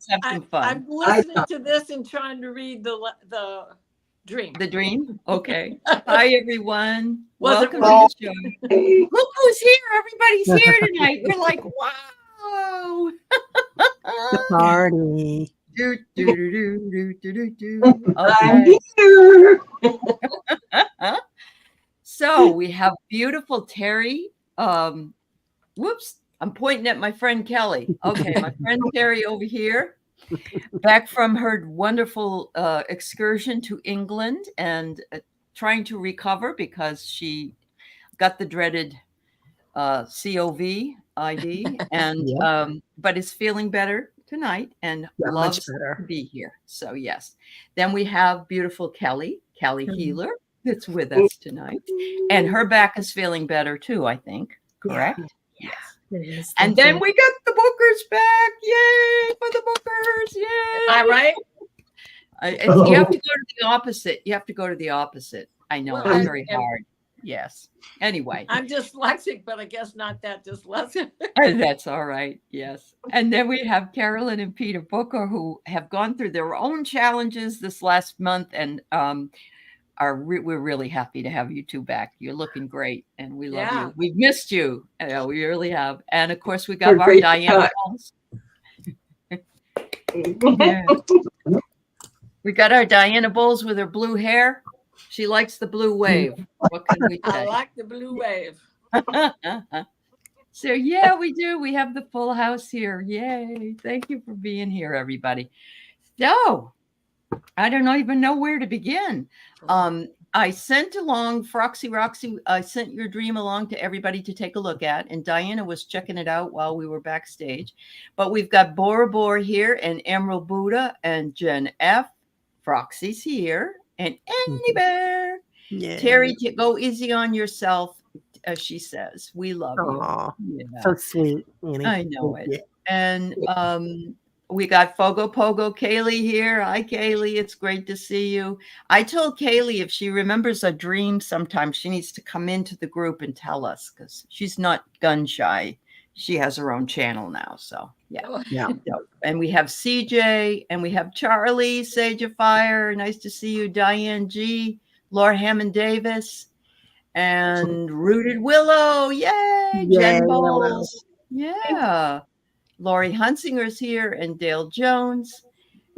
let's have some fun. I'm listening to this and trying to read the dream. The dream? Okay. Hi, everyone. Wasn't Welcome to the show. Look who's here. Everybody's here tonight. We're like, wow. The party. Do, do, do, do, do, do, do. I'm Okay. here. So we have beautiful Terry. Whoops. I'm pointing at my friend Kelly. Okay, my friend Terry over here, back from her wonderful excursion to England and trying to recover because she got the dreaded COVID ID, and but is feeling better tonight and loves to be here. So yes. Then we have beautiful Kelly Healer, that's with us tonight, and her back is feeling better too, I think. Correct? Yeah. Yes. And then we got the Bookers back. Yay for the Bookers. Yay. Am I right? You have to go to the opposite. You have to go to the opposite. I know, it's very hard. Yes. Anyway. I'm dyslexic, but I guess not that dyslexic. That's all right. Yes. And then we have Carolyn and Peter Booker, who have gone through their own challenges this last month, and we're really happy to have you two back. You're looking great, and we love you. We've missed you. We really have. And of course, we got our Diana Balls. We got our Diana Bowles with her blue hair. She likes the blue wave. What can we say? I like the blue wave. So yeah, we do. We have the full house here. Yay. Thank you for being here, everybody. So I don't even know where to begin. I sent along Roxy, I sent your dream along to everybody to take a look at, and Diana was checking it out while we were backstage. But we've got Bora Bora here, and Emerald Buddha, and Jen F. Roxy's here, and Annie Bear. Yeah. Terry, go easy on yourself, as she says. We love you. Yeah. So sweet. Annie. I know it. Yeah. And we got Fogo Pogo Kaylee here. Hi, Kaylee. It's great to see you. I told Kaylee if she remembers a dream sometime, she needs to come into the group and tell us, because she's not gun shy. She has her own channel now. So, yeah. And we have CJ, and we have Charlie, Sage of Fire. Nice to see you. Diane G, Laura Hammond Davis, and Rooted Willow. Yay. Jen Bowles. Yeah. Laurie Hunsinger's here, and Dale Jones.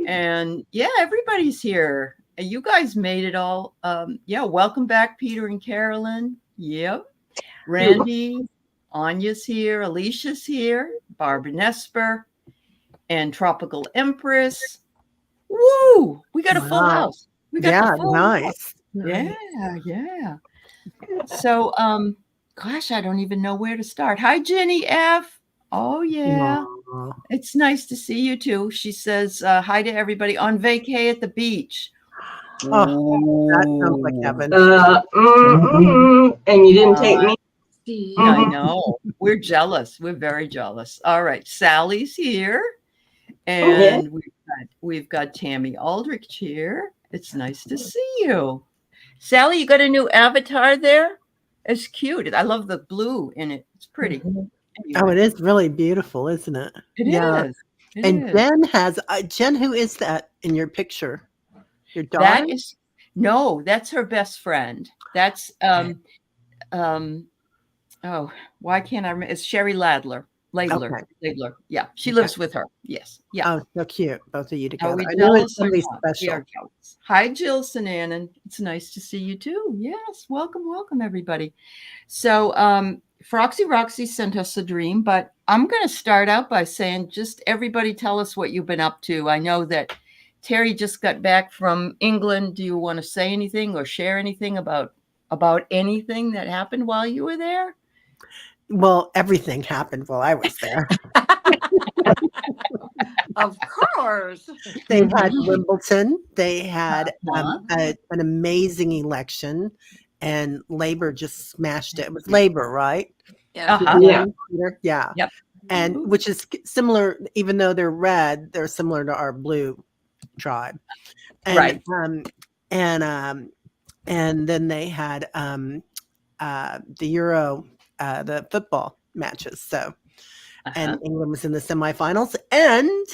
And everybody's here. You guys made it all. Welcome back, Peter and Carolyn. Yep. Randy, Anya's here, Alicia's here, Barbara Nesper, and Tropical Empress. Woo! We got a full house. We got the full house. Yeah. So, gosh, I don't even know where to start. Hi, Jenny F. Oh, yeah. Aww. It's nice to see you too. She says hi to everybody on vacay at the beach. Oh, that sounds like heaven. And you didn't take me. I know. We're jealous. We're very jealous. All right. Sally's here. And we've got Tammy Aldrich here. It's nice to see you. Sally, you got a new avatar there? It's cute. I love the blue in it. It's pretty. Anyway. Oh, it is really beautiful, isn't it? It is. And Jen has Jen. Who is that in your picture? Your daughter? No, that's her best friend. That's why can't I remember? It's Sherry Ladler. Ladler. Yeah, she lives with her. Yes. Yeah. Oh, so cute, both of you together. I know it's somebody special. Hi, Jill Sananen. It's nice to see you too. Yes, welcome, everybody. So, Roxy sent us a dream, but I'm going to start out by saying, just everybody tell us what you've been up to. I know that Terry just got back from England. Do you want to say anything or share anything about anything that happened while you were there? Well, everything happened while I was there. Of course. They had Wimbledon. They had an amazing election. And Labor just smashed it. It was Labor, right? Yeah. Yeah. Yep. And which is similar, even though they're red, they're similar to our blue tribe. And, right. And then they had the Euro, the football matches. So, and England was in the semifinals, and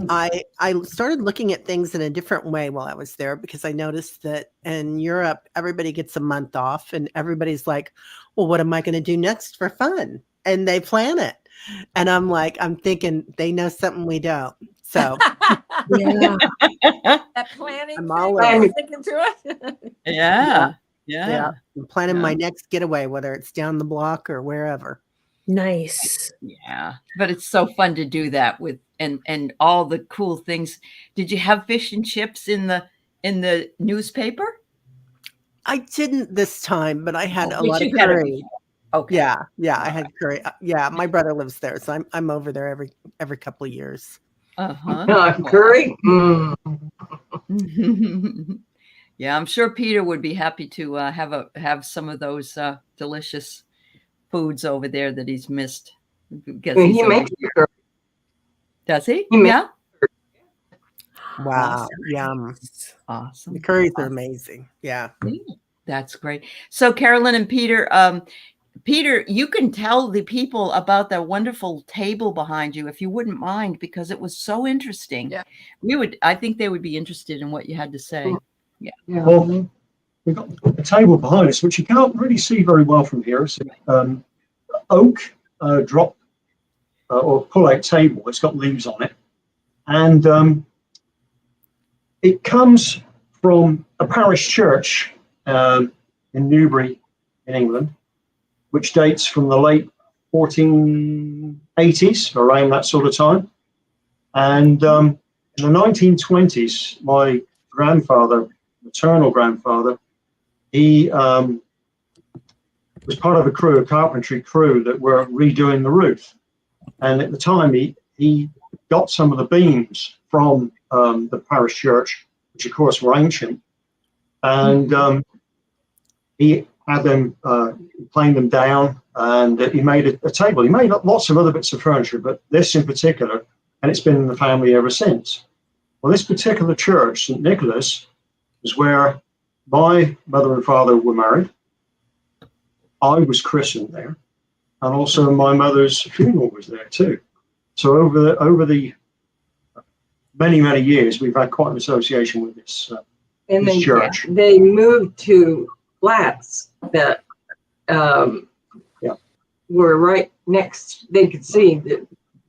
I started looking at things in a different way while I was there, because I noticed that in Europe, everybody gets a month off and everybody's like, well, what am I going to do next for fun? And they plan it. And I'm thinking they know something we don't. So Yeah. That planning I'm thing, all I over. was thinking through it. Yeah. yeah, Yeah. I'm planning Yeah. my next getaway, whether it's down the block or wherever. Nice. Yeah. But it's so fun to do that with and all the cool things. Did you have fish and chips in the newspaper? I didn't this time, but I had a But lot of you've had it curry. before. Okay. Yeah, I had curry. Yeah, my brother lives there, so I'm over there every couple of years. Uh-huh. Curry? Mm. Yeah, I'm sure Peter would be happy to have some of those delicious foods over there that he's missed. Because He he's makes over- curry. Does he? He makes- Yeah. Wow, yum! Awesome. The curries are Awesome. amazing. Yeah. That's great. So Carolyn and Peter, Peter, you can tell the people about that wonderful table behind you if you wouldn't mind, because it was so interesting. Yeah. I think they would be interested in what you had to say. Well, we've got a table behind us, which you can't really see very well from here. It's oak drop or pull-out table. It's got leaves on it, and it comes from a parish church in Newbury, in England, which dates from the late 1480s, around that sort of time. And in the 1920s, my grandfather, maternal grandfather, he was part of a carpentry crew that were redoing the roof. And at the time, he got some of the beams from the parish church, which of course were ancient, and he had them planed them down, and he made a table. He made lots of other bits of furniture, but this in particular, and it's been in the family ever since. Well, this particular church, St. Nicholas, is where my mother and father were married. I was christened there, and also my mother's funeral was there too. So over the many years, we've had quite an association with this And this they church. they moved to flats that were right next. They could see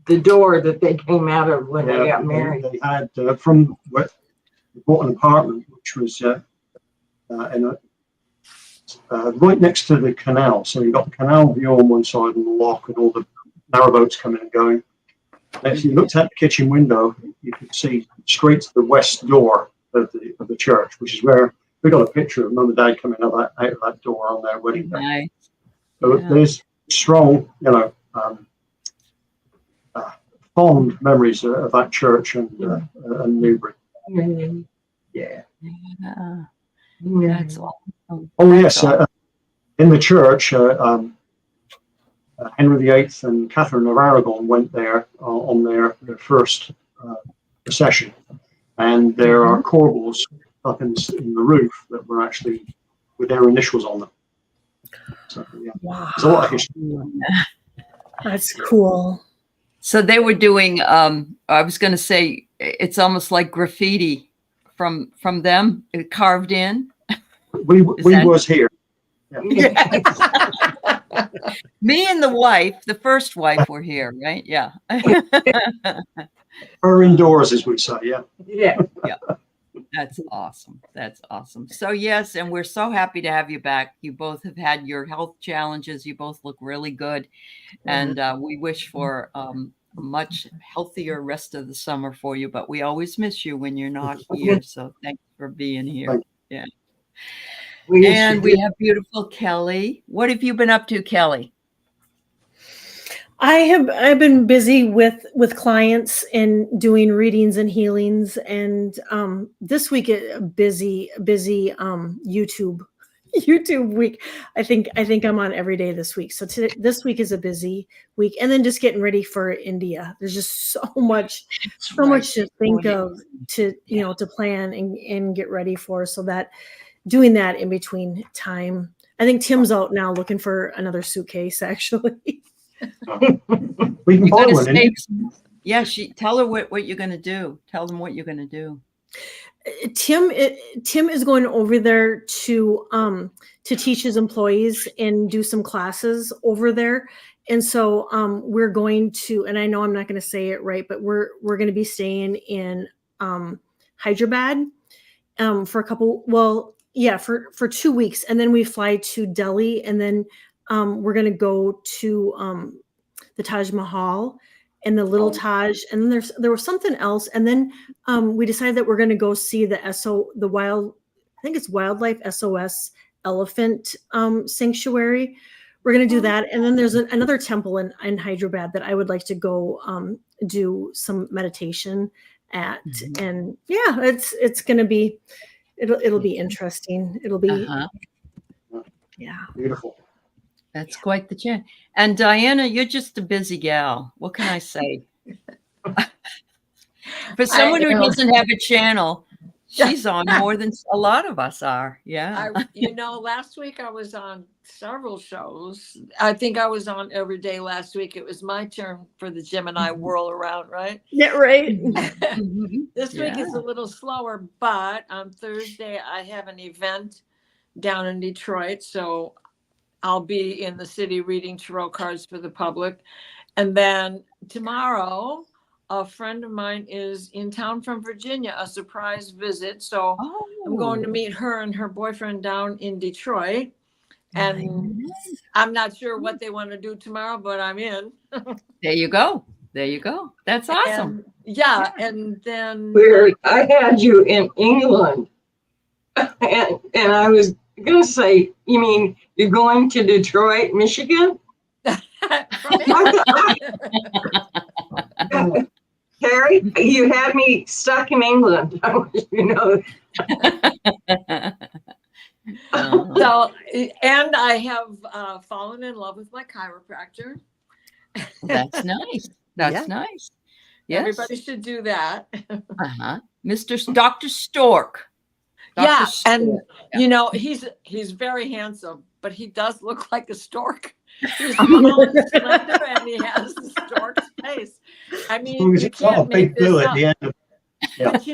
the door that they came out of when they got married. They had they bought an apartment which was right next to the canal. So you've got the canal view on one side and the lock and all the narrowboats coming and going. And if you looked out the kitchen window, you could see straight to the west door of the church, which is where we got a picture of Mum and Dad coming out of that door on their wedding day. Nice. So there's strong, fond memories of that church and Newbury. Yeah. Yeah. Yeah. That's awesome. Oh That's yes, awesome. in the church, Henry VIII and Catherine of Aragon went there on their first procession, and there are corbels up in the roof that were actually with their initials on them. So yeah, Wow. there's a lot of history. That's cool. So they were doing, I was going to say, it's almost like graffiti from them, carved in. We was here. Yeah. Me and the wife, the first wife, were here, right? Yeah. Her indoors, as we say. Yeah. Yeah. That's awesome. That's awesome. So yes, and we're so happy to have you back. You both have had your health challenges. You both look really good, and we wish for a much healthier rest of the summer for you. But we always miss you when you're not here. So thanks for being here. Yeah. And we have beautiful Kelly. What have you been up to, Kelly? I've been busy with clients and doing readings and healings, and this week a busy YouTube week. I think I'm on every day this week. So this week is a busy week, and then just getting ready for India. There's just so much to think of, to to plan and get ready for. So that doing that in between time. I think Tim's out now looking for another suitcase, actually. We can borrow one. Yeah, tell her what you're gonna do. Tell them what you're gonna do. Tim is going over there to teach his employees and do some classes over there. And so we're going to, and I know I'm not going to say it right, but we're going to be staying in Hyderabad for a couple, well, yeah, for 2 weeks, and then we fly to Delhi, and then we're going to go to the Taj Mahal and the little Taj, and then there was something else, and then we decided that we're going to go see the I think it's Wildlife SOS elephant sanctuary. We're going to do that, and then there's another temple in Hyderabad that I would like to go do some meditation at, and yeah, it's going to be it'll be interesting. It'll be yeah. Beautiful. That's quite the chance. And Diana, you're just a busy gal. What can I say? For someone who doesn't have a channel, she's on more than a lot of us are. Yeah. Last week I was on several shows. I think I was on every day last week. It was my turn for the Gemini whirl around, right? Yeah, right. This week is a little slower, but on Thursday I have an event down in Detroit. So I'll be in the city reading tarot cards for the public. And then tomorrow, a friend of mine is in town from Virginia, a surprise visit. So I'm going to meet her and her boyfriend down in Detroit. And I'm not sure what they want to do tomorrow, but I'm in. There you go. There you go. That's awesome. And then Weird. I had you in England. And I was going to say, you mean you're going to Detroit, Michigan? Carrie, you had me stuck in England. I want you to know. So, and I have fallen in love with my chiropractor. That's nice. That's nice. Yes. Everybody should do that. Dr. Stork. Yeah, and he's very handsome, but he does look like a stork. He's small and slender, and he has the stork's face. I mean, you can't make this up. But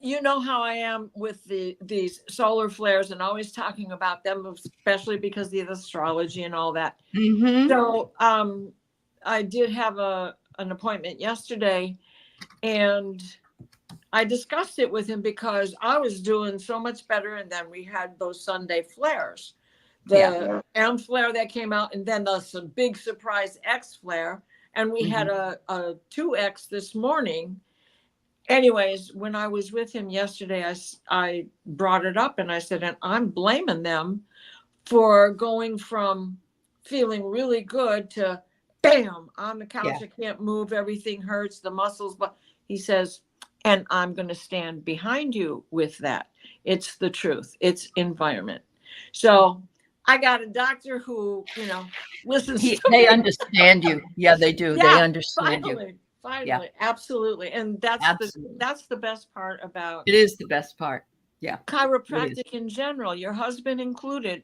you know how I am with these solar flares and always talking about them, especially because of the astrology and all that. So I did have an appointment yesterday, and I discussed it with him because I was doing so much better, and then we had those Sunday flares, the M flare that came out, and then the big surprise X flare, and we had a 2X this morning. Anyways, when I was with him yesterday, I brought it up, and I said, and I'm blaming them for going from feeling really good to bam on the couch. I can't move, everything hurts, the muscles, but he says, and I'm going to stand behind you with that. It's the truth. It's environment. So I got a doctor who, listens to They me. understand you. Yeah, they do. They understand you. Finally. Absolutely. And that's the best part about it. Is the best part. Yeah. Chiropractic in general, your husband included,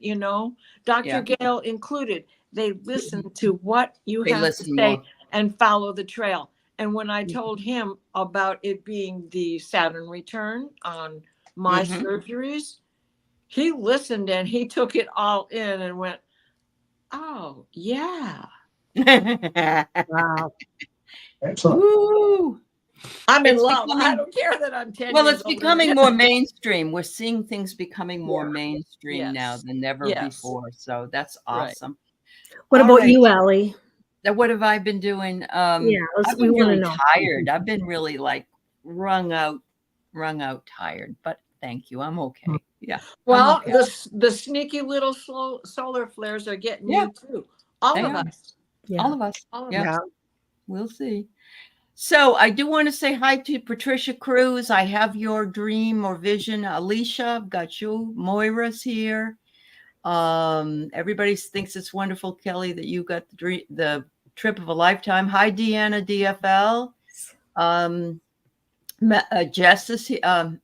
Dr. Gale included. They listen to what you have to say and follow the trail. And when I told him about it being the Saturn return on my surgeries, he listened and he took it all in and went, oh, yeah. Wow. Excellent. Woo. I'm in love. I don't care that I'm 10 Well, years it's older. becoming more mainstream. We're seeing things becoming more mainstream now than ever before. So that's awesome. Right. What about you, Allie? What have I been doing? I've been really tired. I've been really wrung out tired, but thank you. I'm okay. Yeah. Well, the sneaky little solar flares are getting you too. All of us. Yeah. All of us. Yeah. We'll see. So I do want to say hi to Patricia Cruz. I have your dream or vision. Alicia, I've got you. Moira's here. Everybody thinks it's wonderful, Kelly, that you got the trip of a lifetime. Hi, Deanna DFL. Jess is here.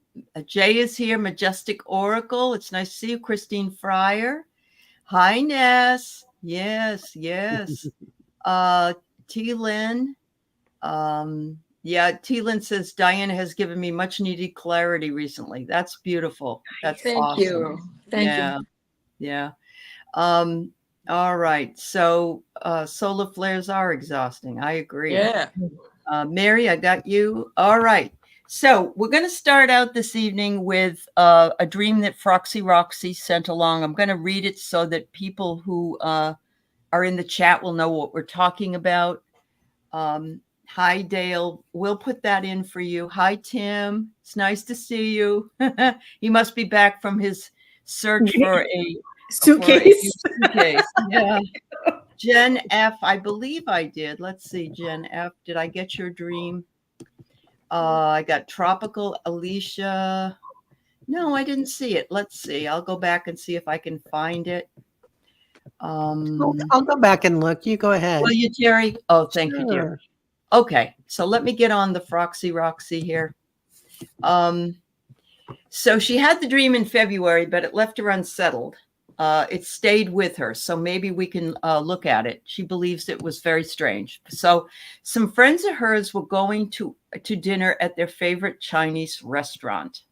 Jay is here. Majestic Oracle. It's nice to see you. Christine Fryer. Hi, Ness. Yes. T. Lynn. Yeah, Teelan says Diana has given me much needed clarity recently. That's beautiful. That's Thank awesome. you. Thank Yeah. Yeah. All right. So solar flares are exhausting. I you. agree. Yeah. Mary, I got you. All right. So we're going to start out this evening with a dream that Froxy Roxy sent along. I'm going to read it so that people who are in the chat will know what we're talking about. Hi, Dale. We'll put that in for you. Hi, Tim. It's nice to see you. He must be back from his search for a Suitcase. suitcase. Yeah. Jen F, I believe I did. Let's see, Jen F. Did I get your dream? I got Tropical Alicia. No, I didn't see it. Let's see. I'll go back and see if I can find it. I'll go back and look. You go ahead. Will you, Jerry? Oh, thank you, dear. Sure. Okay, so let me get on the Froxy Roxy here. So she had the dream in February, but it left her unsettled. It stayed with her, so maybe we can look at it. She believes it was very strange. So some friends of hers were going to dinner at their favorite Chinese restaurant.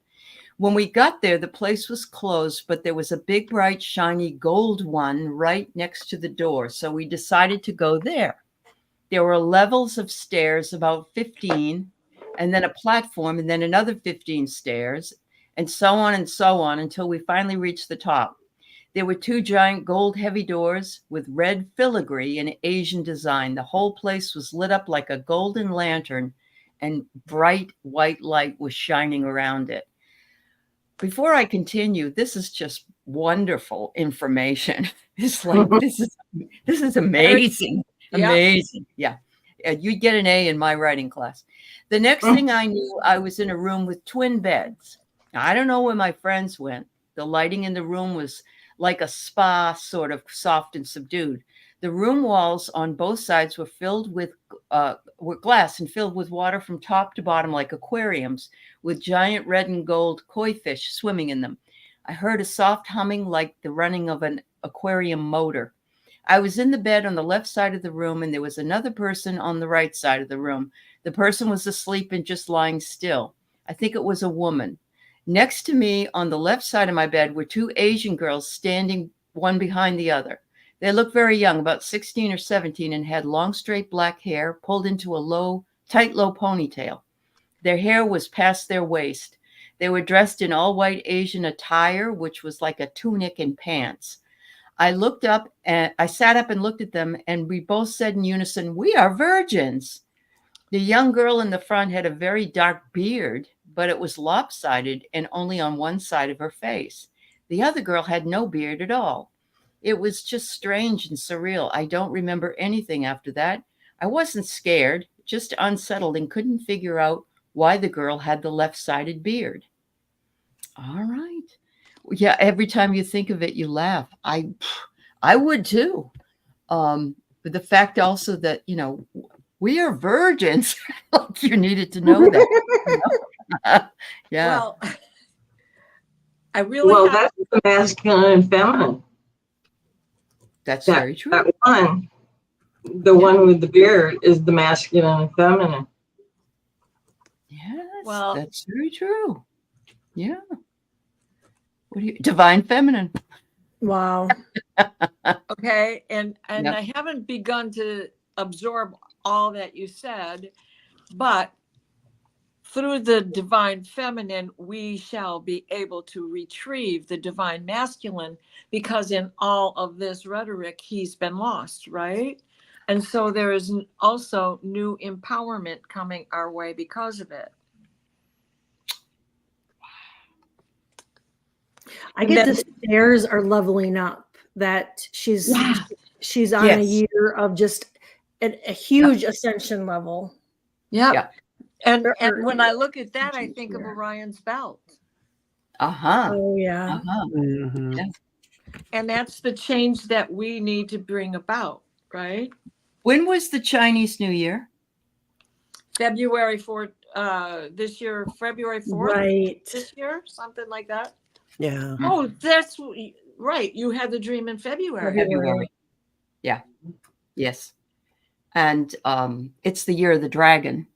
When we got there, the place was closed, but there was a big, bright, shiny gold one right next to the door. So we decided to go there. There were levels of stairs, about 15, and then a platform, and then another 15 stairs, and so on until we finally reached the top. There were 2 giant gold heavy doors with red filigree and Asian design. The whole place was lit up like a golden lantern, and bright white light was shining around it. Before I continue, this is just wonderful information. It's like, this is amazing. Yeah. Amazing. Yeah. You'd get an A in my writing class. The next thing I knew, I was in a room with twin beds. Now, I don't know where my friends went. The lighting in the room was like a spa, sort of soft and subdued. The room walls on both sides were filled with glass and filled with water from top to bottom like aquariums, with giant red and gold koi fish swimming in them. I heard a soft humming like the running of an aquarium motor. I was in the bed on the left side of the room, and there was another person on the right side of the room. The person was asleep and just lying still. I think it was a woman. Next to me on the left side of my bed were 2 Asian girls standing one behind the other. They looked very young, about 16 or 17, and had long, straight black hair pulled into a tight, low ponytail. Their hair was past their waist. They were dressed in all white Asian attire, which was like a tunic and pants. I sat up and looked at them, and we both said in unison, "We are virgins." The young girl in the front had a very dark beard, but it was lopsided and only on one side of her face. The other girl had no beard at all. It was just strange and surreal. I don't remember anything after that. I wasn't scared, just unsettled, and couldn't figure out why the girl had the left-sided beard. All right. Yeah, every time you think of it, you laugh. I would too. But the fact also that, we are virgins. Like you needed to know that. Yeah. Well, I really Well, that's the masculine and feminine. That's very true. That one, the one with the beard, is the masculine and feminine. Yes, Well- that's very true. Yeah. Divine feminine. Wow. Okay, and Yep. I haven't begun to absorb all that you said, but through the divine feminine, we shall be able to retrieve the divine masculine, because in all of this rhetoric, he's been lost, right? And so there is also new empowerment coming our way because of it. I get the stairs are leveling up, that she's on a year of just a huge ascension level. Yeah. And Or- when I look at that, I think of Orion's belt. Uh-huh. Oh yeah. Uh-huh. Mhm. Yeah. And that's the change that we need to bring about, right? When was the Chinese New Year? February 4th, this year, February 4th Right. this year, something like that. Yeah. Oh, that's right. You had the dream in February. February. Yeah. Yes. and it's the year of the dragon.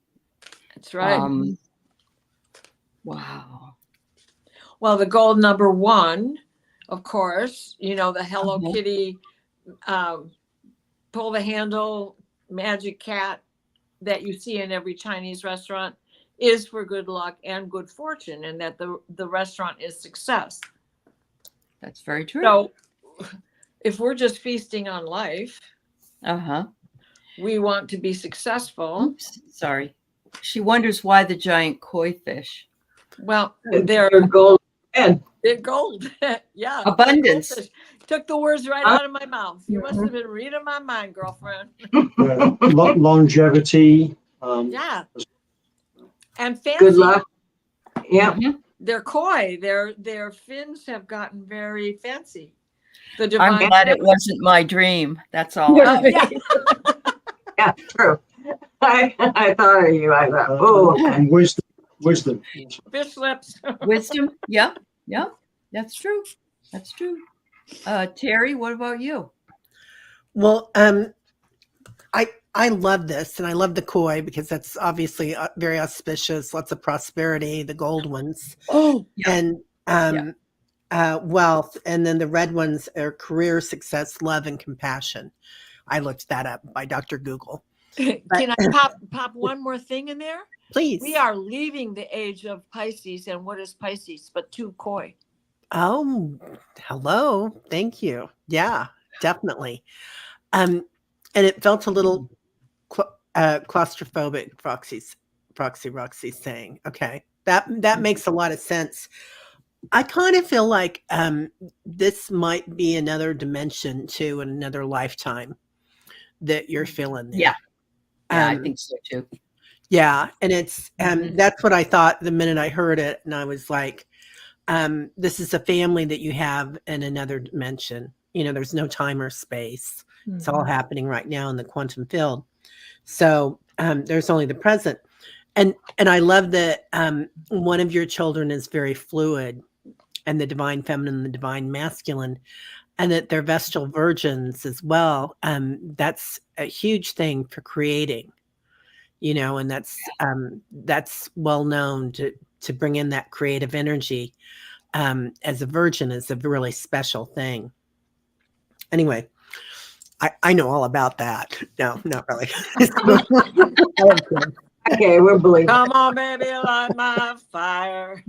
That's right. Wow. Well, the gold number 1, of course, you know, the Hello Kitty pull the handle magic cat that you see in every Chinese restaurant is for good luck and good fortune, and that the restaurant is success. That's very true. So if we're just feasting on life, we want to be successful. Oops, sorry. She wonders why the giant koi fish. Well, They're gold. And they're gold. Yeah. Abundance. Goldfish. Took the words right out of my mouth. You must have been reading my mind, girlfriend. Longevity. Yeah. And fancy. good luck. Yeah. They're koi. Their fins have gotten very fancy. The I'm divine glad it wasn't my dream. That's all. yeah. Yeah, true. I thought of you. I thought, oh, and wisdom. Fish lips. Wisdom. Yeah. Yeah. That's true. That's true. Terry, what about you? Well, I love this, and I love the koi because that's obviously very auspicious. Lots of prosperity, the gold ones. Oh, and wealth, and then the red ones are career, success, love, and compassion. I looked that up by Dr. Google. Can I pop one more thing in there? Please. We are leaving the age of Pisces, and what is Pisces but 2 koi? Oh, hello. Thank you. Yeah, definitely. And it felt a little claustrophobic, Roxy's saying. Okay. That makes a lot of sense. I kind of feel like this might be another dimension to another lifetime that you're feeling there. Yeah. Yeah, I think so too. Yeah. And it's that's what I thought the minute I heard it. And I was like, this is a family that you have in another dimension. You know, there's no time or space. It's all happening right now in the quantum field. So there's only the present. And I love that one of your children is very fluid, and the divine feminine and the divine masculine, and that they're vestal virgins as well. That's a huge thing for creating, you know, and that's well known to bring in that creative energy. As a virgin is a really special thing. Anyway, I know all about that. No, not really. okay, we're believing. Come on, baby, light my fire.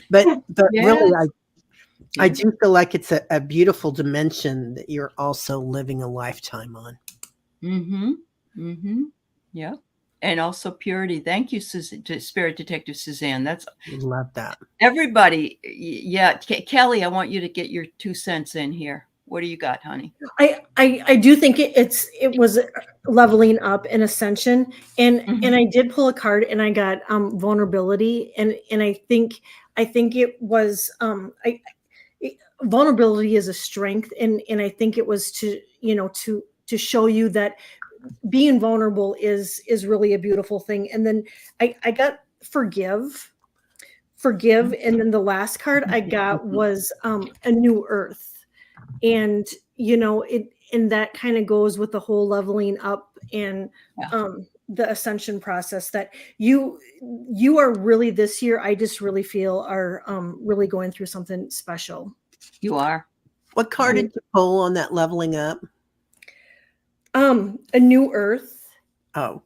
But Yes. really, I do feel like it's a beautiful dimension that you're also living a lifetime on. Yeah. And also purity. Thank you, Spirit Detective Suzanne. Love that. Everybody. Yeah. Kelly, I want you to get your 2 cents in here. What do you got, honey? I do think it was leveling up and ascension, and I did pull a card and I got vulnerability, and I think it was vulnerability is a strength, and I think it was to show you that being vulnerable is really a beautiful thing. And then I got forgive, and then the last card I got was a new earth. And and that kind of goes with the whole leveling up and the ascension process that you are really this year, I just really feel are really going through something special. You are. What card did you pull on that leveling up? A new earth. Oh,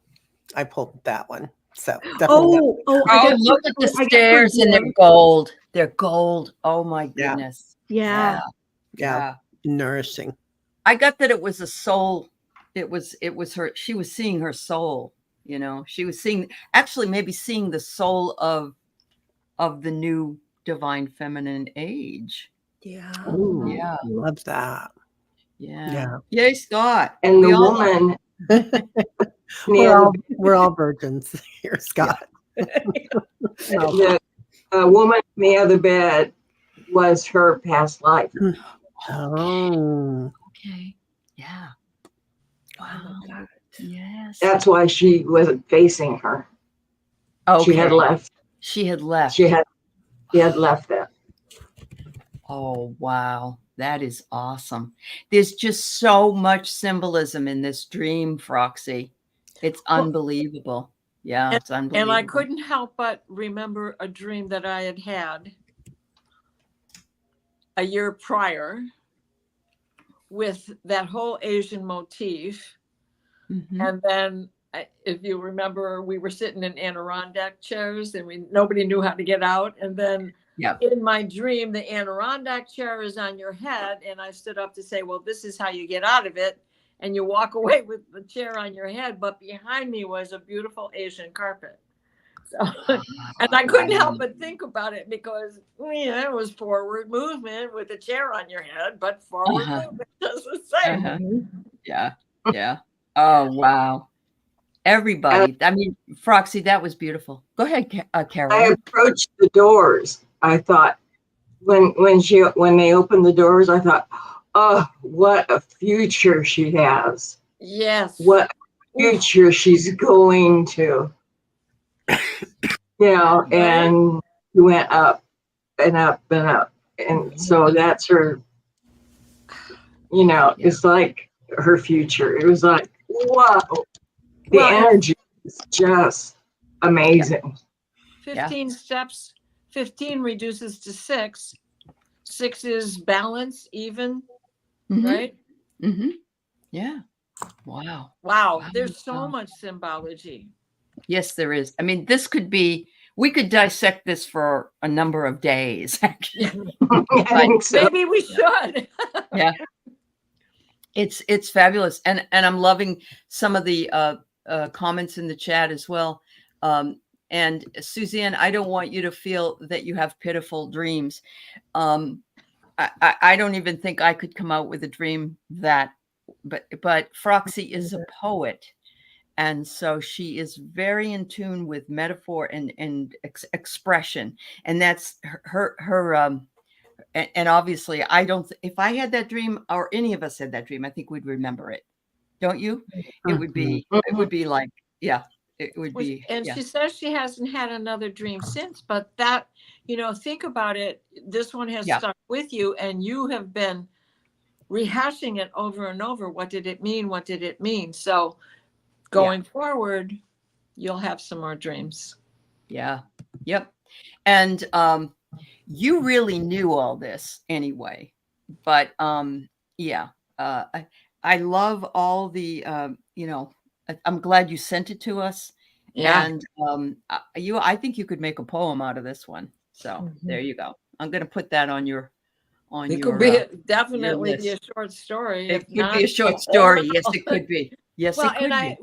I pulled that one. So definitely. Look at the stairs, and they're gold. They're gold. Oh my goodness. Yeah. Nourishing. I got that it was a soul. It was her. She was seeing her soul. You know, she was maybe seeing the soul of the new divine feminine age. Yeah. Ooh, yeah. Love that. Yeah. Yay, Scott. And the woman. We're all virgins here, Scott. The woman in the other bed was her past life. Oh. Okay. Yeah. Wow. Yes. That's why she wasn't facing her. Okay. She had left. She had left. She had left that. Oh, wow. That is awesome. There's just so much symbolism in this dream, Froxy. It's unbelievable. Yeah, it's unbelievable. And I couldn't help but remember a dream that I had had a year prior with that whole Asian motif. Mhm. And then, if you remember, we were sitting in Adirondack chairs and nobody knew how to get out. And then in my dream, the Adirondack chair is on your head. And I stood up to say, well, this is how you get out of it. And you walk away with the chair on your head. But behind me was a beautiful Asian carpet. So, and I couldn't help but think about it because it was forward movement with a chair on your head, but forward movement does the same. Yeah. Yeah. Oh, wow. Everybody. I mean, Froxy, that was beautiful. Go ahead, Carolyn. I approached the doors. I thought when they opened the doors, I thought, oh, what a future she has. Yes. What future she's going to. And she went up and up and up. And so that's her, it's like her future. It was like, whoa. The energy is just amazing. 15 steps, 15 reduces to 6. 6 is balance, even, right? Mm-hmm. Yeah. Wow. Wow. There's so much symbology. Yes, there is. I mean, we could dissect this for a number of days. Maybe we should. Yeah. It's fabulous. And I'm loving some of the comments in the chat as well. And Suzanne, I don't want you to feel that you have pitiful dreams. I don't even think I could come out with a dream but Froxy is a poet. And so she is very in tune with metaphor and expression. And that's her and obviously if I had that dream or any of us had that dream, I think we'd remember it. Don't you? It would be like, yeah, it would be. And she says she hasn't had another dream since, but that, think about it. This one has stuck with you and you have been rehashing it over and over. What did it mean? What did it mean? So going forward, you'll have some more dreams. Yeah. Yep. And you really knew all this anyway, but I love all the I'm glad you sent it to us. Yeah. And I think you could make a poem out of this one. So there you go. I'm going to put that on your It could be definitely be a short story. It could be a short story. Yes, it could be. Yes, it could be.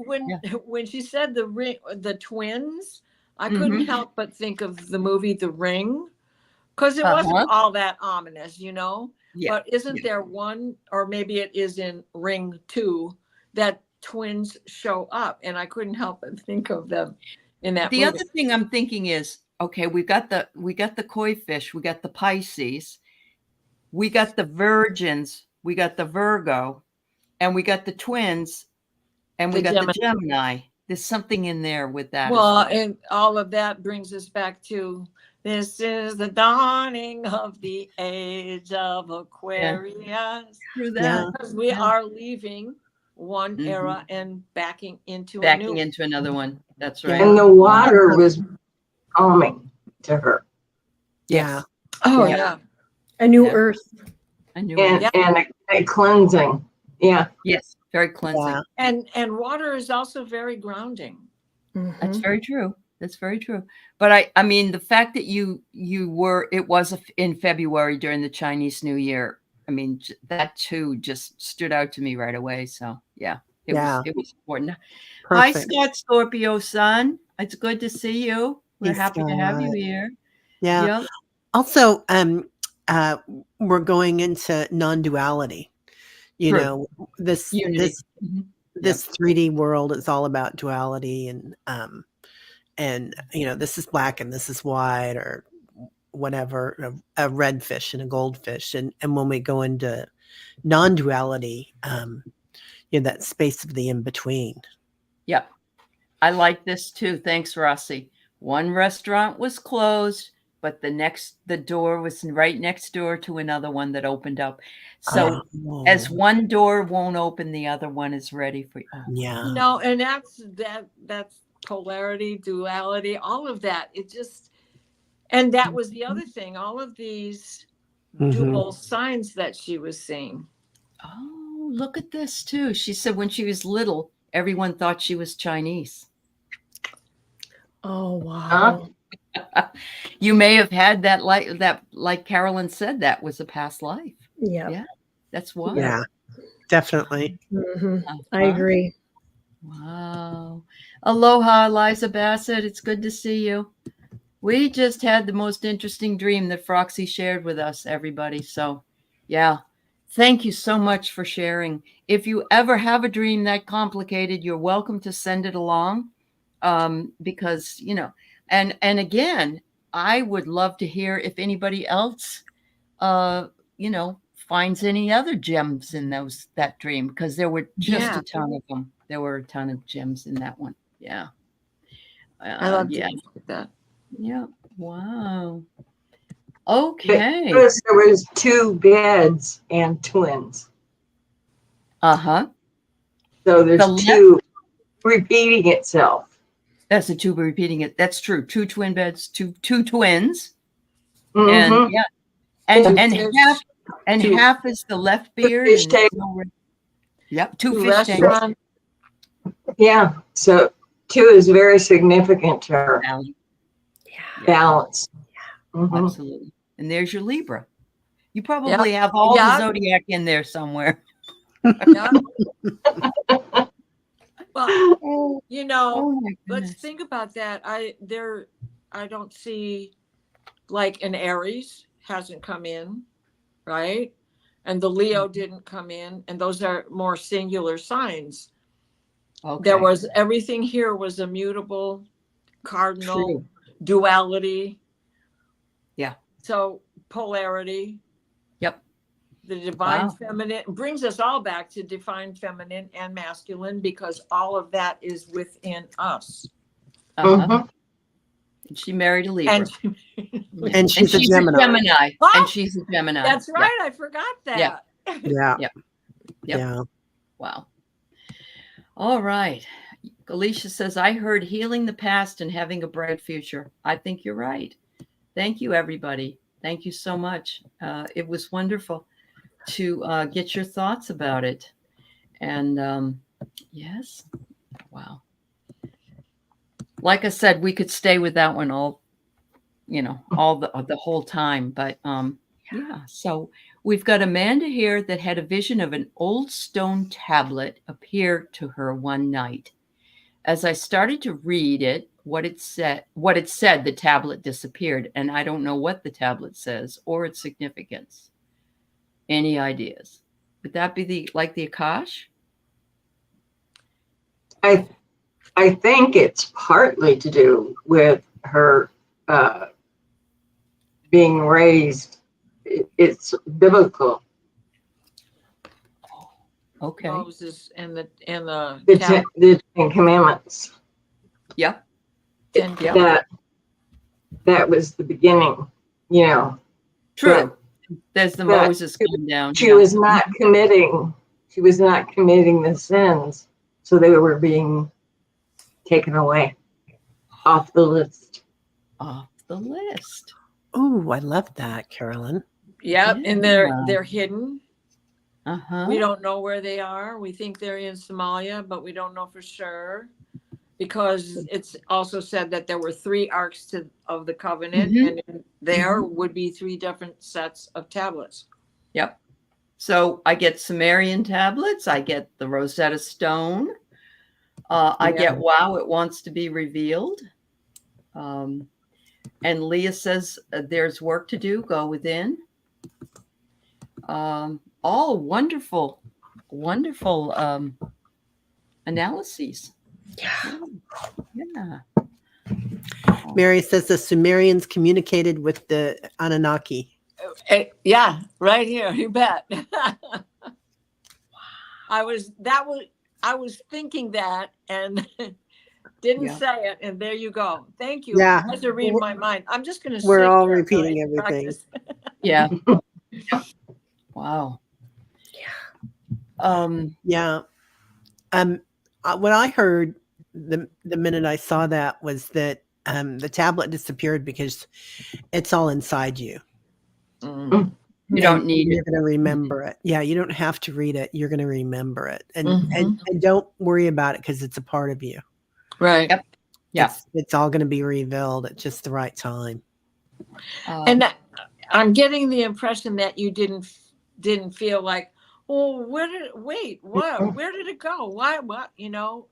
When she said the twins, I couldn't help but think of the movie The Ring, because it wasn't all that ominous, Yeah. But isn't there one, or maybe it is in Ring 2, that twins show up, and I couldn't help but think of them in that movie. The other thing I'm thinking is, okay, we got the koi fish, we got the Pisces, we got the Virgins, we got the Virgo, and we got the twins, and we got the Gemini. There's something in there with that. Well, and all of that brings us back to this is the dawning of the age of Aquarius. True that. Because we are leaving one era and backing into another one. That's right. And the water was calming to her. Yeah. Oh yeah. A new earth. A new and a cleansing. Yeah. Yes. Very cleansing. Yeah. And water is also very grounding. That's very true. That's very true. But I mean, the fact that it was in February during the Chinese New Year. I mean, that too just stood out to me right away. So yeah, it was important. Perfect. Hi, Scott Scorpio son. It's good to see you. We're happy to have you here. Yeah. Yep. Also, we're going into non-duality. This 3D world is all about duality, and this is black and this is white, or whatever, a red fish and a goldfish, and when we go into non-duality, that space of the in between. Yep, I like this too. Thanks, Rossi. One restaurant was closed, but the door was right next door to another one that opened up. So as one door won't open, the other one is ready for you. Oh. Yeah. No, and that's polarity, duality, all of that. It just, and that was the other thing, all of these dual signs that she was seeing. Oh, look at this too. She said when she was little, everyone thought she was Chinese. Oh, wow. You may have had that, like Carolyn said, that was a past life. Yeah. Yeah, that's why. Yeah, definitely. I agree. Wow. Aloha, Eliza Bassett. It's good to see you. We just had the most interesting dream that Froxy shared with us, everybody. So, yeah, thank you so much for sharing. If you ever have a dream that complicated, you're welcome to send it along, because, you know, and again, I would love to hear if anybody else, you know, finds any other gems in that dream, because there were just a ton of them. There were a ton of gems in that one. Yeah. I love dreams like that. Yeah. Wow. Okay. There was 2 beds and twins. Uh-huh. So there's 2 repeating itself. That's the 2 repeating it. That's true. 2 twin beds, two twins. Mm-hmm. And yeah. And half is the left beard. Yep. 2 fish tanks. Yeah. So 2 is very significant to her. Balance. Absolutely. And there's your Libra. You probably have all the zodiac in there somewhere. Well, you know, let's think about that. I don't see, like, an Aries hasn't come in, right? And the Leo didn't come in, and those are more singular signs. Okay. There was, everything here was immutable, cardinal, duality. Yeah. So polarity. Yep. The divine feminine brings us all back to divine feminine and masculine, because all of that is within us. And she married a Libra. And she's a Gemini. And she's a Gemini. That's right. I forgot that. Yeah. Wow. All right. Alicia says, I heard healing the past and having a bright future. I think you're right. Thank you, everybody. Thank you so much. It was wonderful to get your thoughts about it. And yes. Wow. Like I said, we could stay with that one all the whole time. But yeah. So we've got Amanda here that had a vision of an old stone tablet appear to her one night. As I started to read it, what it said, the tablet disappeared, and I don't know what the tablet says or its significance. Any ideas? Would that be the Akash? I think it's partly to do with her being raised. It's biblical. Okay. Moses and the Ten Commandments. Yeah. That was the beginning, you know. True. There's the Moses coming down. She was not committing the sins, so they were being taken away off the list. Off the list. Oh, I love that, Carolyn. Yep, and they're hidden. Uh-huh. We don't know where they are. We think they're in Somalia, but we don't know for sure, because it's also said that there were 3 arks of the covenant, and there would be 3 different sets of tablets. Yep. So I get Sumerian tablets. I get the Rosetta Stone. I get, wow, it wants to be revealed. And Leah says there's work to do. Go within. All wonderful analyses. Yeah. Mary says the Sumerians communicated with the Anunnaki. Yeah, right here. You bet. I was thinking that, and didn't Yeah. say it, and there you go. Thank you. Yeah. You guys are reading my mind. I'm just going to We're sit all here repeating and everything. practice. Yeah. Wow. Yeah. What I heard the minute I saw that was that the tablet disappeared because it's all inside you. Mm. You don't need You're it. going to remember it. Yeah, you don't have to read it. You're going to remember it, and Mhm. and don't worry about it because it's a part of you. Right. Yep. Yeah. It's all going to be revealed at just the right time. And I'm getting the impression that you didn't feel like, oh, where did it go? Why, what,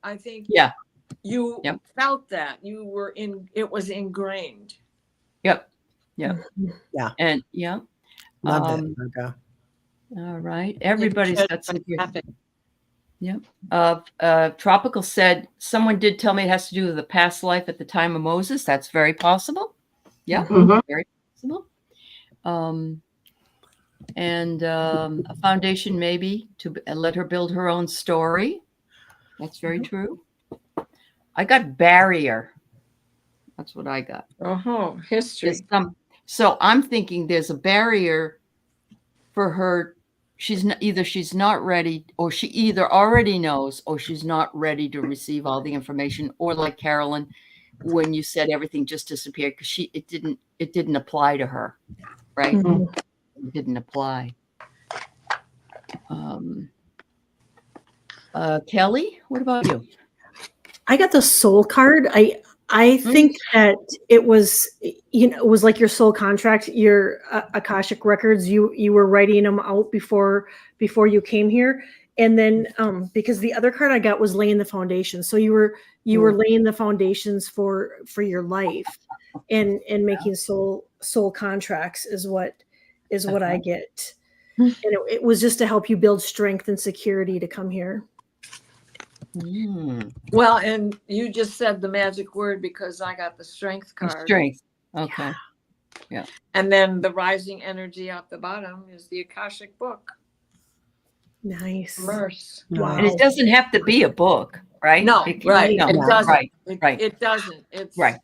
I think yeah. you Yep. felt that it was ingrained. Yep. Yep. Yeah. And yeah. Love it, Margo. All right. Everybody's got some good. Fantastic. Yep. Tropical said someone did tell me it has to do with the past life at the time of Moses. That's very possible. Yeah. Mhm. Very possible. And a foundation maybe to let her build her own story. That's very true. I got barrier. That's what I got. Oh, history. So I'm thinking there's a barrier for her. She's not ready, or she either already knows or she's not ready to receive all the information, or like Carolyn, when you said everything just disappeared because it didn't apply to her, right? Mhm. It didn't apply. Kelly, what about you? I got the soul card. I think that it was, it was like your soul contract, your Akashic records. You were writing them out before you came here, and then because the other card I got was laying the foundation. So you were laying the foundations for your life, and making soul contracts is what I get, and it was just to help you build strength and security to come here. Well, and you just said the magic word because I got the strength card. Strength. Okay. Yeah. And then the rising energy at the bottom is the Akashic book. Nice. Immerse. Wow. And it doesn't have to be a book, right? No, right. No, It doesn't. Right. It doesn't. It's Right.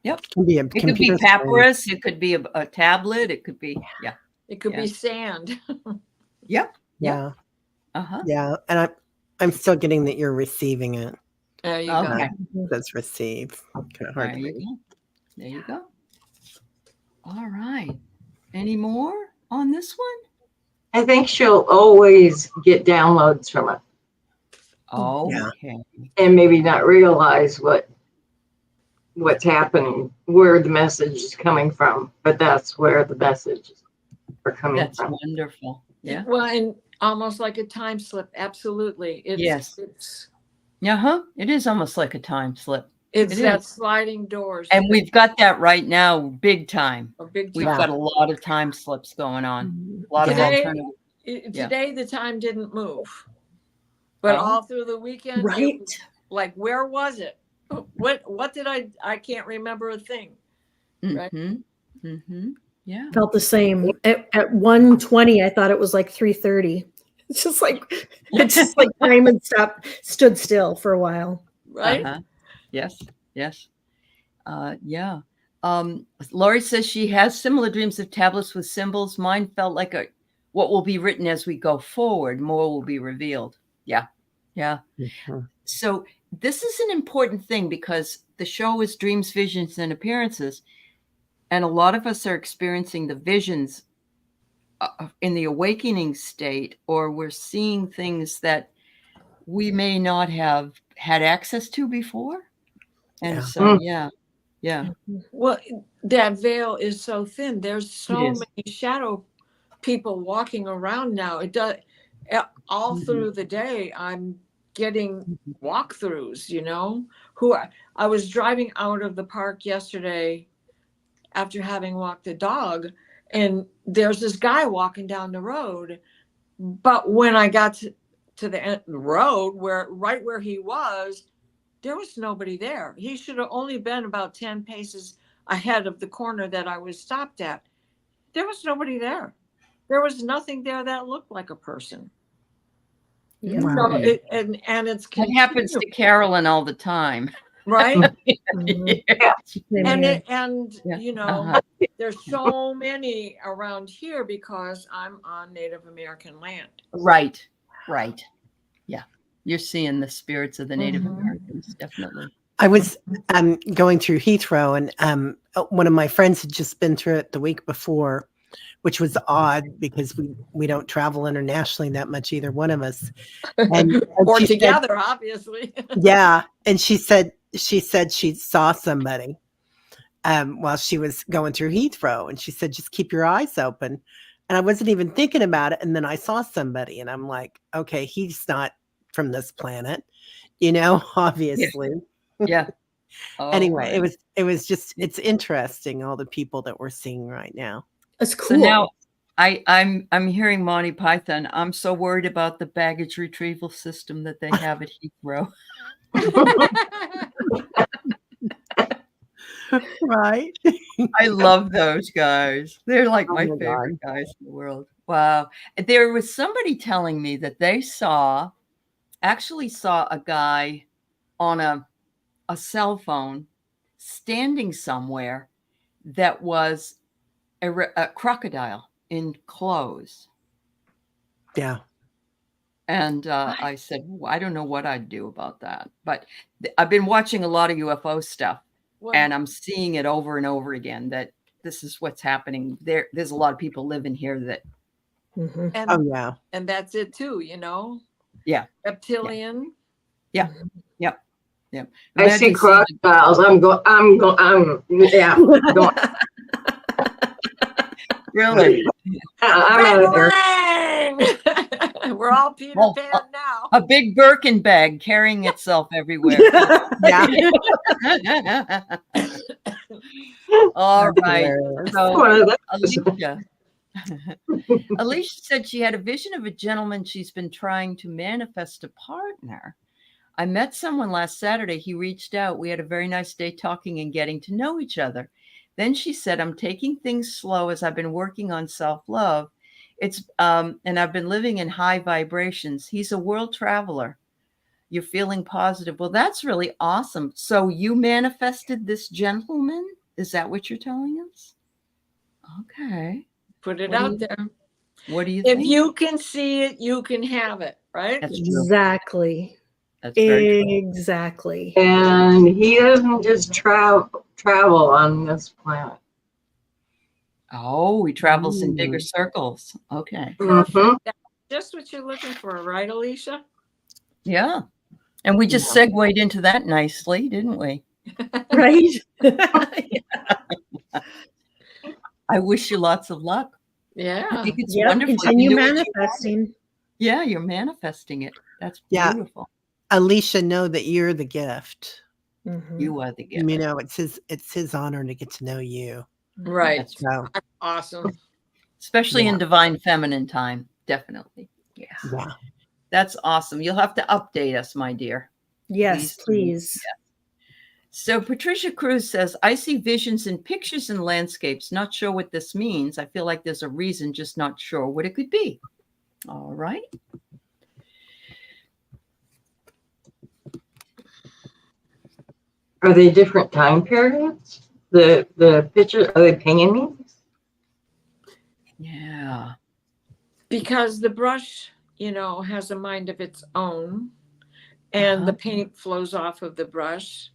Yep. It can be a It could be computer screen. papyrus. It could be a tablet. It could be, yeah. It could be sand. Yep. Yeah. Uh-huh. Yeah. And I'm still getting that you're receiving it. There you Okay. go. That's receive. Kind of hard There to you read. go. There you go. All right. Any more on this one? I think she'll always get downloads from it Oh, Yeah. okay. and maybe not realize what's happening, where the message is coming from, but that's where the messages are coming That's from. wonderful. Yeah. Well, and almost like a time slip. Absolutely. Yes. It's It is almost like a time slip. It's It that is. sliding doors. And we've got that right now, big time. A big We've time. got a lot of time slips going on. A lot of Today, alternative. today the time didn't move, but all through the weekend, Right. it was like, where was it? What did I can't remember a thing. Right. Mm-hmm. Mm-hmm. Yeah. Felt the same. At 1:20, I thought it was like 3:30. It's just like time and stood still for a while. Right. Uh-huh. Yes. Yes. Yeah. Lori says she has similar dreams of tablets with symbols. Mine felt like what will be written as we go forward. More will be revealed. Yeah. Yeah. Mm-hmm. So this is an important thing because the show is dreams, visions, and appearances. And a lot of us are experiencing the visions in the awakening state, or we're seeing things that we may not have had access to before. And so, yeah. Well, that veil is so thin. There's so many shadow people walking around now. It does all through the day. I'm getting walkthroughs, I was driving out of the park yesterday after having walked the dog, and there's this guy walking down the road. But when I got to the end of the road, right where he was, there was nobody there. He should have only been about 10 paces ahead of the corner that I was stopped at. There was nobody there. There was nothing there that looked like a person. Yeah. So and it's It happens to Carolyn all the time. right? Mhm. Same And here. Yeah. you know, Uh-huh. there's so many around here because I'm on Native American land. Right. Right. Yeah. You're seeing the spirits of the Native Mhm. Americans, definitely. I was going through Heathrow, and one of my friends had just been through it the week before, which was odd because we don't travel internationally that much, either one of us. And Or she said, together, obviously. yeah, and she said she saw somebody while she was going through Heathrow, and she said just keep your eyes open. And I wasn't even thinking about it, and then I saw somebody, and I'm like, okay, he's not from this planet, obviously. Yeah. Oh, Anyway, right. it was just it's interesting all the people that we're seeing right now. That's So cool. now I'm hearing Monty Python. I'm so worried about the baggage retrieval system that they have at Heathrow. Right? I love those guys. They're like Oh my my favorite God. guys in the world. Wow. There was somebody telling me that they actually saw a guy on a cell phone standing somewhere that was a crocodile in clothes. Yeah. And I said, well, I don't know what I'd do about that. But I've been watching a lot of UFO stuff, Well, and I'm seeing it over and over again that this is what's happening. There's a lot of people living here that, Mhm. Oh and yeah. and that's it too, yeah, reptilian. yeah, yep, yep. I see Imagine seeing crocodiles. Yeah. Going, really I'm out of there. Bang! We're all Peter Well, Pan now. a big Birkin bag carrying itself everywhere. Yeah. All That's right. hilarious. So One of those. Alicia. Alicia said she had a vision of a gentleman she's been trying to manifest a partner. I met someone last Saturday. He reached out. We had a very nice day talking and getting to know each other. Then she said, I'm taking things slow as I've been working on self-love. And I've been living in high vibrations. He's a world traveler. You're feeling positive. Well, that's really awesome. So you manifested this gentleman? Is that what you're telling us? Okay. Put it What do out you- there. What do you If think? you can see it, you can have it, right? That's true. Exactly. That's very true. Exactly. And he doesn't just travel on this planet. Oh, he travels in bigger Mm. circles. Okay. Mhm. That's just what you're looking for, right, Alicia? Yeah. And we just segued into that nicely, didn't we? Right? I wish you lots of luck. I Yeah. think it's Yep. wonderful. Continue You do what you want. manifesting. Yeah, you're manifesting it. That's Yeah. beautiful. Alicia, know that you're the gift. Mhm. You are the gift. It's his honor to get to know you. Right. That's So That's awesome. especially Yeah. in divine feminine time. Definitely. Yes. yeah. That's awesome. You'll have to update us, my dear. Yes, Please. please. So Patricia Cruz says, I see visions in pictures and landscapes. Not sure what this means. I feel like there's a reason, just not sure what it could be. All right. Are they different time periods? The pictures, are they paintings? Yeah. Because the brush, has a mind of its own, and the paint flows off of the brush.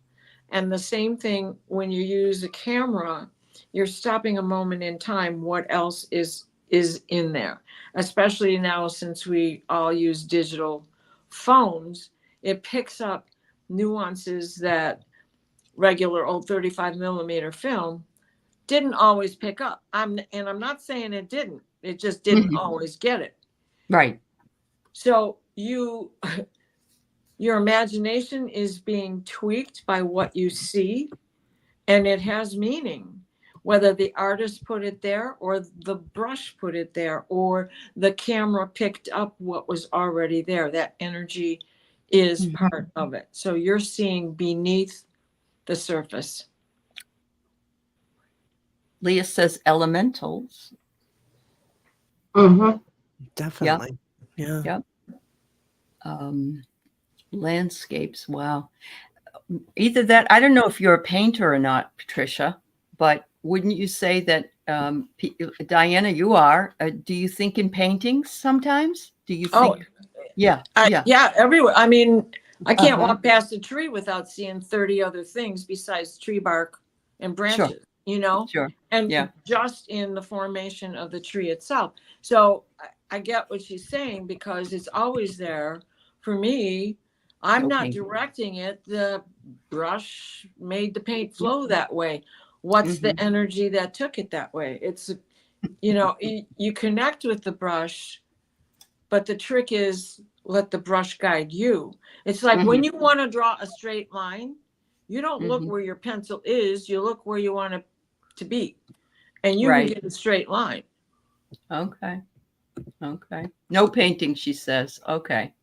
And the same thing when you use a camera, you're stopping a moment in time. What else is in there? Especially now, since we all use digital phones, it picks up nuances that regular old 35 millimeter film didn't always pick up. I'm not saying it didn't. It just didn't always get it. Right. So your imagination is being tweaked by what you see, and it has meaning, whether the artist put it there or the brush put it there or the camera picked up what was already there. That energy is part of it. So you're seeing beneath the surface. Leah says elementals. Mm-hmm. Definitely. Yeah. Yep. Landscapes. Wow. either that, I don't know if you're a painter or not, Patricia, but wouldn't you say that, Diana, you are, do you think in paintings sometimes? Do you Oh, think? Yeah, yeah. yeah, everywhere. I mean, I can't Uh-huh. walk past a tree without seeing 30 other things besides tree bark and branches, you know? Sure. And Yeah. just in the formation of the tree itself. So I get what she's saying because it's always there. For me, I'm not Okay. directing it. The brush made the paint flow that way. What's the energy that took it that way? It's, you know, you connect with the brush, but the trick is let the brush guide you. It's like when you want to draw a straight line, you don't look where your pencil is, you look where you want it to be. And you Right. can get a straight line. Okay. Okay. No painting, she says. Okay.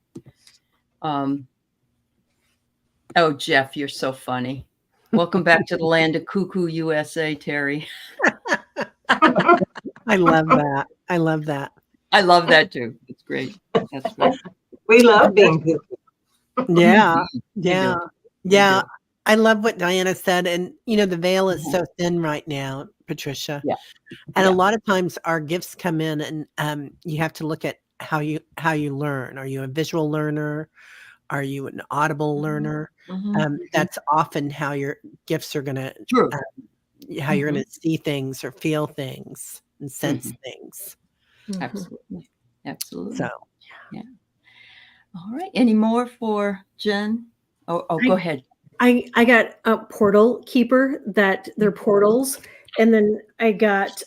Oh, Jeff, you're so funny. Welcome back to the land of cuckoo, USA, Terry. I love that. I love that. I love that too. It's great. That's great. We love being people. Yeah. We Yeah. do. Yeah. do. I love what Diana said. And, you know, the veil is so thin right now, Patricia. Yeah. And Yeah. a lot of times our gifts come in and you have to look at how you learn. Are you a visual learner? Are you an audible learner? That's often how your gifts are going to, True. how you're going to see things or feel things and sense things. Absolutely. Absolutely. So, yeah. All right. Any more for Jen? Oh, go ahead. I got a portal keeper that they're portals, and then I got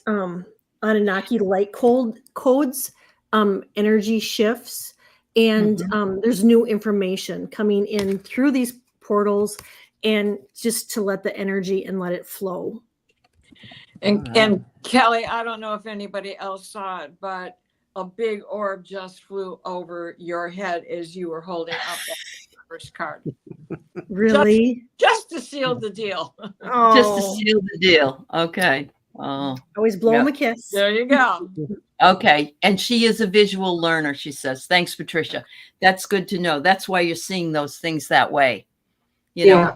Anunnaki light codes, energy shifts, and there's new information coming in through these portals, and just to let the energy and let it flow. And Kelly, I don't know if anybody else saw it, but a big orb just flew over your head as you were holding up that first card. Really? Just to seal the deal. Oh, Just to seal the deal. Okay. Oh, always blow Yep. them a kiss. There you go. okay. And she is a visual learner, she says. Thanks, Patricia. That's good to know. That's why you're seeing those things that way. You know,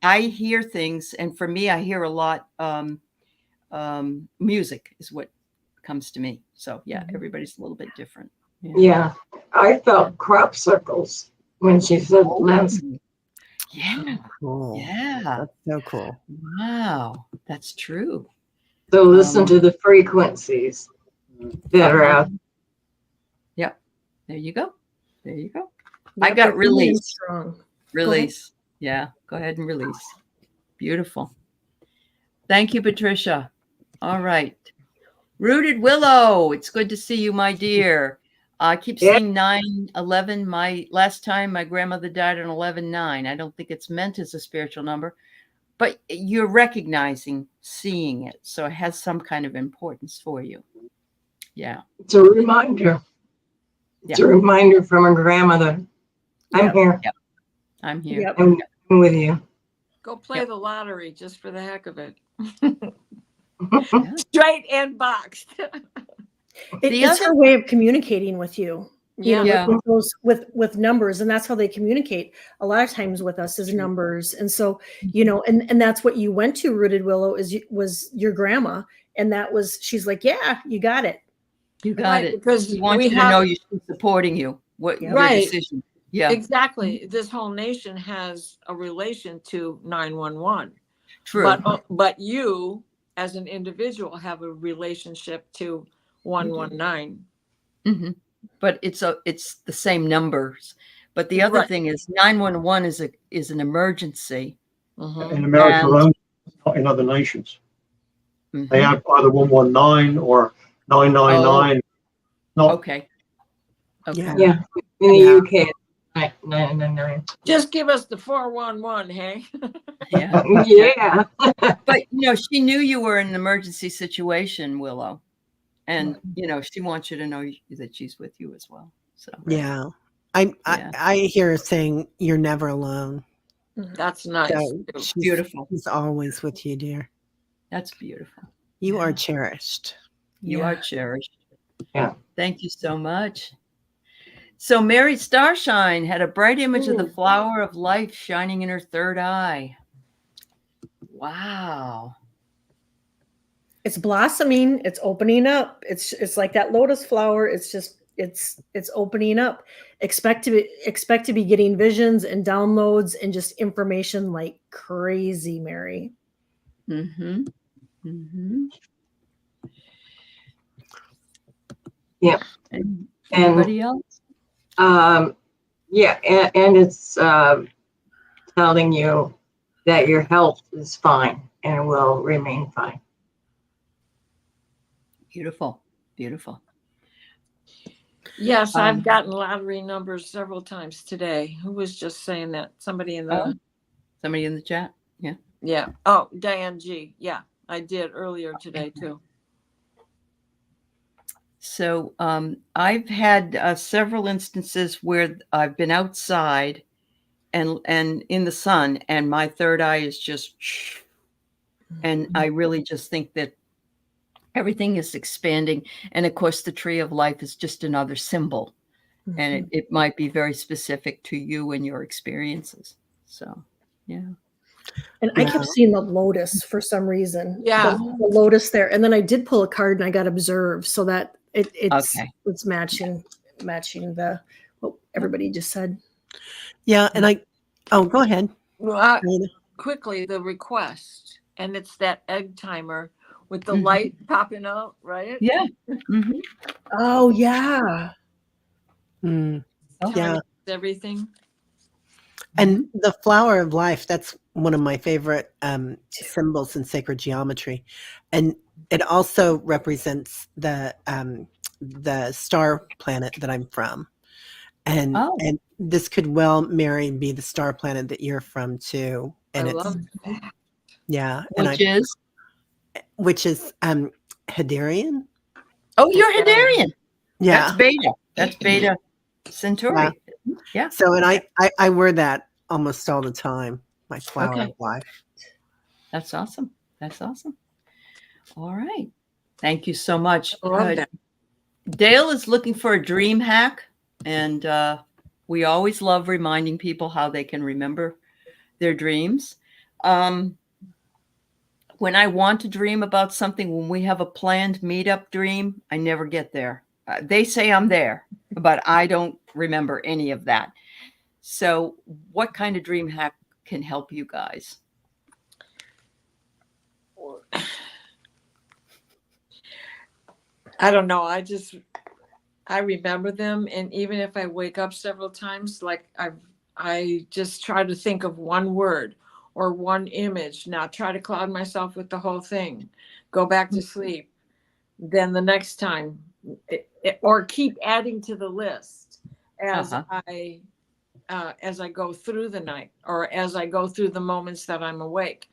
I hear things, and for me, I hear a lot. Music is what comes to me. So yeah, everybody's a little bit different. Yeah. I felt crop circles when she said landscape. Yeah. cool. Yeah. That's so cool. Wow. That's true. So listen to the frequencies that are out. Yep. There you go. There you go. Yep, I got they're coming in release. strong. Release. Yeah. Go ahead and release. Beautiful. Thank you, Patricia. All right. Rooted Willow. It's good to see you, my dear. I keep seeing 9/11. My last time my grandmother died on 11/9. I don't think it's meant as a spiritual number, but you're recognizing, seeing it. So it has some kind of importance for you. Yeah. It's a reminder. It's a reminder from her grandmother. I'm here. Yep. I'm here. Yep. I'm with you. Go play the lottery just for the heck of it. Straight and boxed. It's her way of communicating with you. You know, Yeah. with those with numbers, and that's how they communicate a lot of times with us is numbers. And so, you know, and that's what you went to, Rooted Willow, was your grandma, and that was, she's like, yeah, you got it. You got Right, it. because We want we you to have- know she's supporting you. What your Right. decision. Yeah. Exactly. This whole nation has a relation to 911. True. But you as an individual have a relationship to 119. But it's the same numbers. But the other thing is 911 is an emergency. In America alone, not in other nations. They have either 119 or 999. Okay. Yeah. In the UK, 999. Just give us the 411, hey? Yeah. Yeah. But you know, she knew you were in an emergency situation, Willow. And you know, she wants you to know that she's with you as well. So Yeah. I hear her saying you're never alone. That's nice. So too. she's beautiful. She's always with you, dear. That's beautiful. You are cherished. You are cherished. Yeah. Thank you so much. So Mary Starshine had a bright image of the flower of life shining in her third eye. Wow. It's blossoming. It's opening up. It's like that lotus flower. It's just it's opening up. Expect to be getting visions and downloads and just information like crazy, Mary. Mm-hmm. Mm-hmm. Yeah. Anybody else? Yeah, and it's telling you that your health is fine and will remain fine. Beautiful. Beautiful. Yes, I've gotten lottery numbers several times today. Who was just saying that? Somebody in the somebody in the chat. Yeah. Yeah. Oh, Diane G. Yeah, I did earlier today too. So I've had several instances where I've been outside and in the sun, and my third eye is just, and I really just think that everything is expanding. And of course, the tree of life is just another symbol, and it might be very specific to you and your experiences. So, yeah. And I kept seeing the lotus for some reason. Yeah. The lotus there. And then I did pull a card and I got observed. So that it's matching the what everybody just said. Yeah. And go ahead. Well, quickly, the request. And it's that egg timer with the light popping out, right? Yeah. Mm-hmm. Oh, yeah. Yeah. Everything. And the flower of life, that's one of my favorite symbols in sacred geometry. And it also represents the star planet that I'm from. And this could well, Mary, be the star planet that you're from too. And I love that. Yeah. Which is Hadarian. Oh, you're Hadarian. Yeah. That's Beta. That's Beta Centauri. Yeah. So, and I wear that almost all the time. My flower of life. That's awesome. That's awesome. All right. Thank you so much. Dale is looking for a dream hack, and we always love reminding people how they can remember their dreams. When I want to dream about something, when we have a planned meetup dream, I never get there. They say I'm there, but I don't remember any of that. So what kind of dream hack can help you guys? I don't know. I remember them. And even if I wake up several times, like I just try to think of one word or one image. Now try to cloud myself with the whole thing, go back to sleep. Then the next time, or keep adding to the list as I go through the night, or as I go through the moments that I'm awake.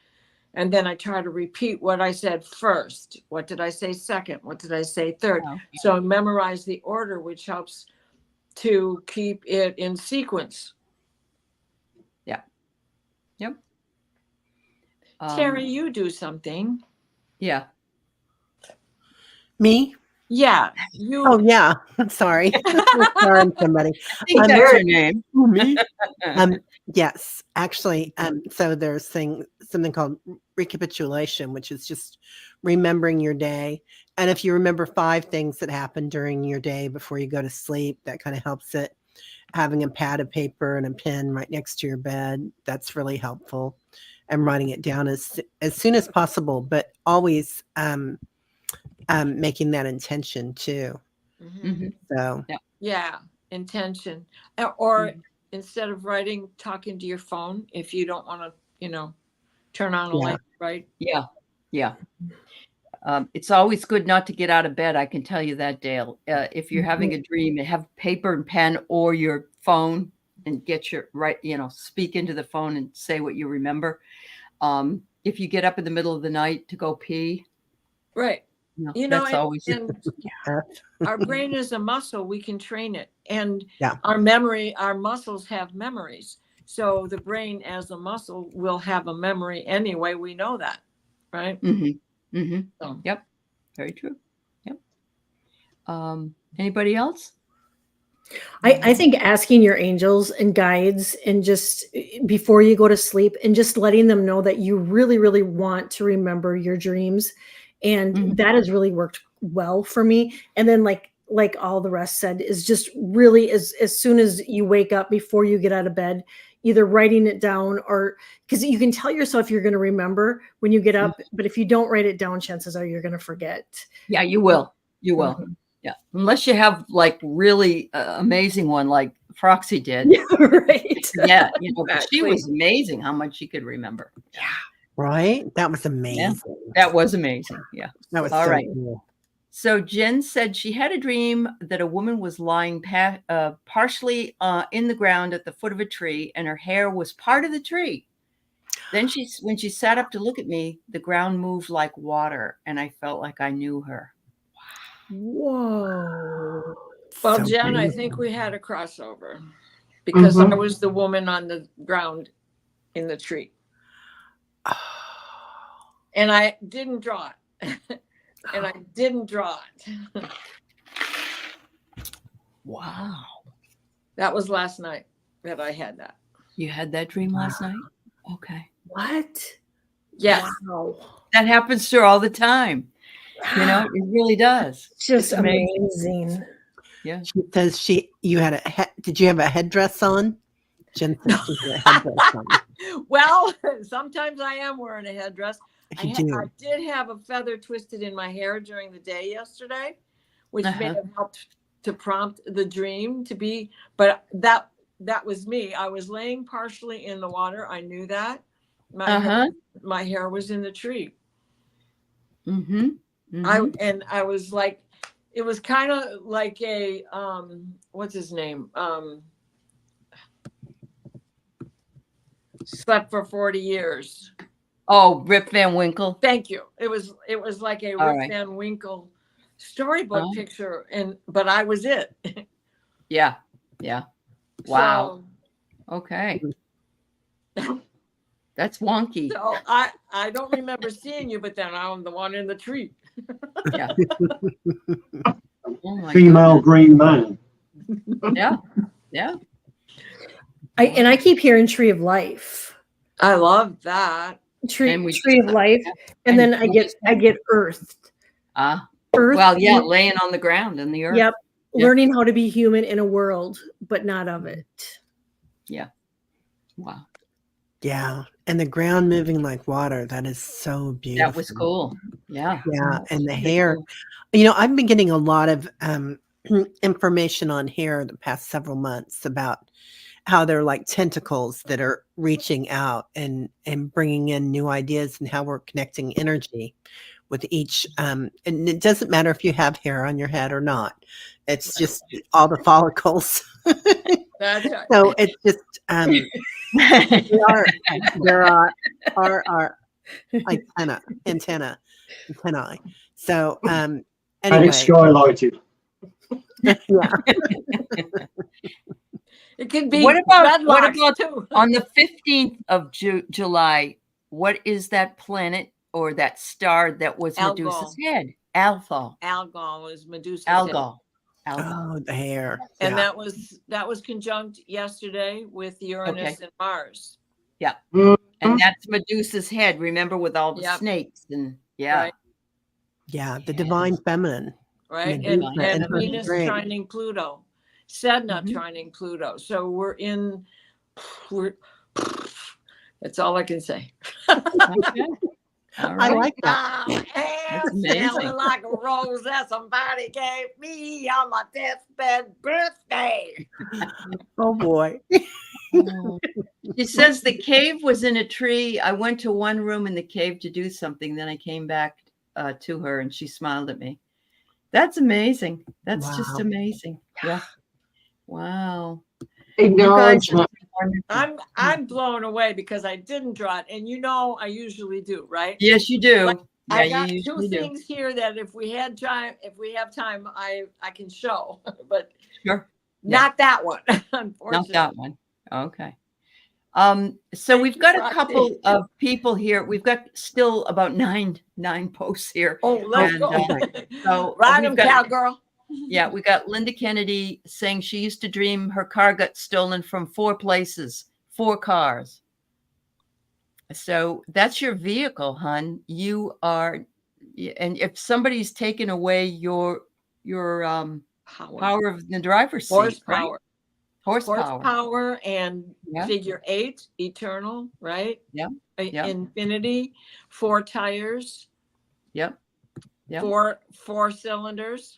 And then I try to repeat what I said first. What did I say second? What did I say third? So I memorize the order, which helps to keep it in sequence. Yeah. Yep. Terry, you do something. Yeah. Me? Yeah. You. Oh, yeah. I'm sorry. Sorry, somebody. I think that's your name. Me? Yes, actually. So there's something called recapitulation, which is just remembering your day. And if you remember 5 things that happened during your day before you go to sleep, that kind of helps it. Having a pad of paper and a pen right next to your bed, that's really helpful. And writing it down as soon as possible, but always making that intention too. Mm-hmm. So yeah, intention. Or instead of writing, talking to your phone if you don't want to, turn on a light, right? Yeah. Yeah. It's always good not to get out of bed. I can tell you that, Dale. If you're having a dream, have paper and pen or your phone and get your speak into the phone and say what you remember. If you get up in the middle of the night to go pee. Right. That's always. Our brain is a muscle. We can train it. And our muscles have memories. So the brain as a muscle will have a memory anyway. We know that. Right. Mm-hmm. Mm-hmm. So. Yep. Very true. Yep. Anybody else? I think asking your angels and guides and just before you go to sleep and just letting them know that you really, really want to remember your dreams. And Mhm. that has really worked well for me. And then like all the rest said is just really as soon as you wake up before you get out of bed, either writing it down or because you can tell yourself you're going to remember when you get up, but if you don't write it down, chances are you're going to forget. Yeah, you will. You will. Mhm. Yeah. Unless you have like really amazing one like Froxy did. Right. Yeah. You know, but she Exactly. was amazing how much she could remember. Yeah. Right? That was amazing. That was amazing. Yeah. That was All so right. cool. So Jen said she had a dream that a woman was lying partially in the ground at the foot of a tree, and her hair was part of the tree. Then when she sat up to look at me, the ground moved like water, and I felt like I knew her. Whoa. Well, So Jen, I beautiful. think we had a crossover because Mhm. I was the woman on the ground in the tree. And I didn't draw it. And I didn't draw it. Wow. That was last night that I had that. You had that dream last night? Okay. What? Yes. Wow. That happens to her all the time. You know, it really does. Just It's amazing. amazing. Yeah. She says did you have a headdress on? Jen said she had a headdress on. Well, sometimes I am wearing a headdress. I You do. did have a feather twisted in my hair during the day yesterday, which may Uh-huh. have helped to prompt the dream to be, but that was me. I was laying partially in the water. I knew that. My hair was in the tree. Mm-hmm. Mm-hmm. I was like, it was kind of like a what's his name? Slept for 40 years. Oh, Rip Van Winkle. Thank you. It was like a All Rip right. Van Winkle storybook Oh. picture, but I was it. Yeah. Yeah. Wow. Okay. That's wonky. So I don't remember seeing you, but then I'm the one in the tree. Yeah. Oh my Female goodness. green man. Yeah. Yeah. I keep hearing Tree of Life. I love that. Tree And we Tree of Life. And then I get earthed. Ah. Earth. Well, yeah, laying on the ground in the earth. Yep. Yeah. Learning how to be human in a world, but not of it. Yeah. Wow. Yeah. And the ground moving like water. That is so beautiful. That was cool. Yeah. Yeah. And the Pretty hair. cool. You know, I've been getting a lot of information on hair the past several months about how they're like tentacles that are reaching out and bringing in new ideas and how we're connecting energy with each. And it doesn't matter if you have hair on your head or not. It's just all the follicles. That's right. So it's just there are antennae. So And anyway, it's skylighted. yeah. It can be What about too. on the 15th of July? What is that planet or that star that was Algol. Medusa's head? Algol. Algol is Medusa's Algol. head. Algol. Oh, the hair. And Yeah. that was conjunct yesterday with Uranus and Mars. Yeah. Mhm. And that's Medusa's head, remember, with all the Yep. snakes and yeah. Right. Yeah, the divine feminine. Right. Medusa And and her Venus strength. trining Pluto. Sedna Mhm. trining Pluto. So we're that's all I can say. Okay. All I right. like that. That's amazing. Smelling like a rose that somebody gave me on my deathbed birthday. Oh boy. She says the cave was in a tree. I went to one room in the cave to do something. Then I came back to her and she smiled at me. That's amazing. That's just Wow. amazing. Yeah. Wow. Acknowledgement. I'm blown away because I didn't draw it, and I usually do, right? Yes, you do. But Yeah, I got you two usually do. things here that if we have time, I can show, but Sure. not that one, Not unfortunately. that one. Okay. So we've got a couple of people here. We've got still about nine posts here. Oh, let's And, go. so Ride we've them, got- cowgirl. Yeah, we got Linda Kennedy saying she used to dream her car got stolen from 4 places, 4 cars. So that's your vehicle, hon. You are, and if somebody's taken away your power of the driver's seat, right? Horsepower and Yeah. figure 8, eternal, right? Yeah. Yeah. Infinity, 4 tires. Yep. Yep. 4 cylinders.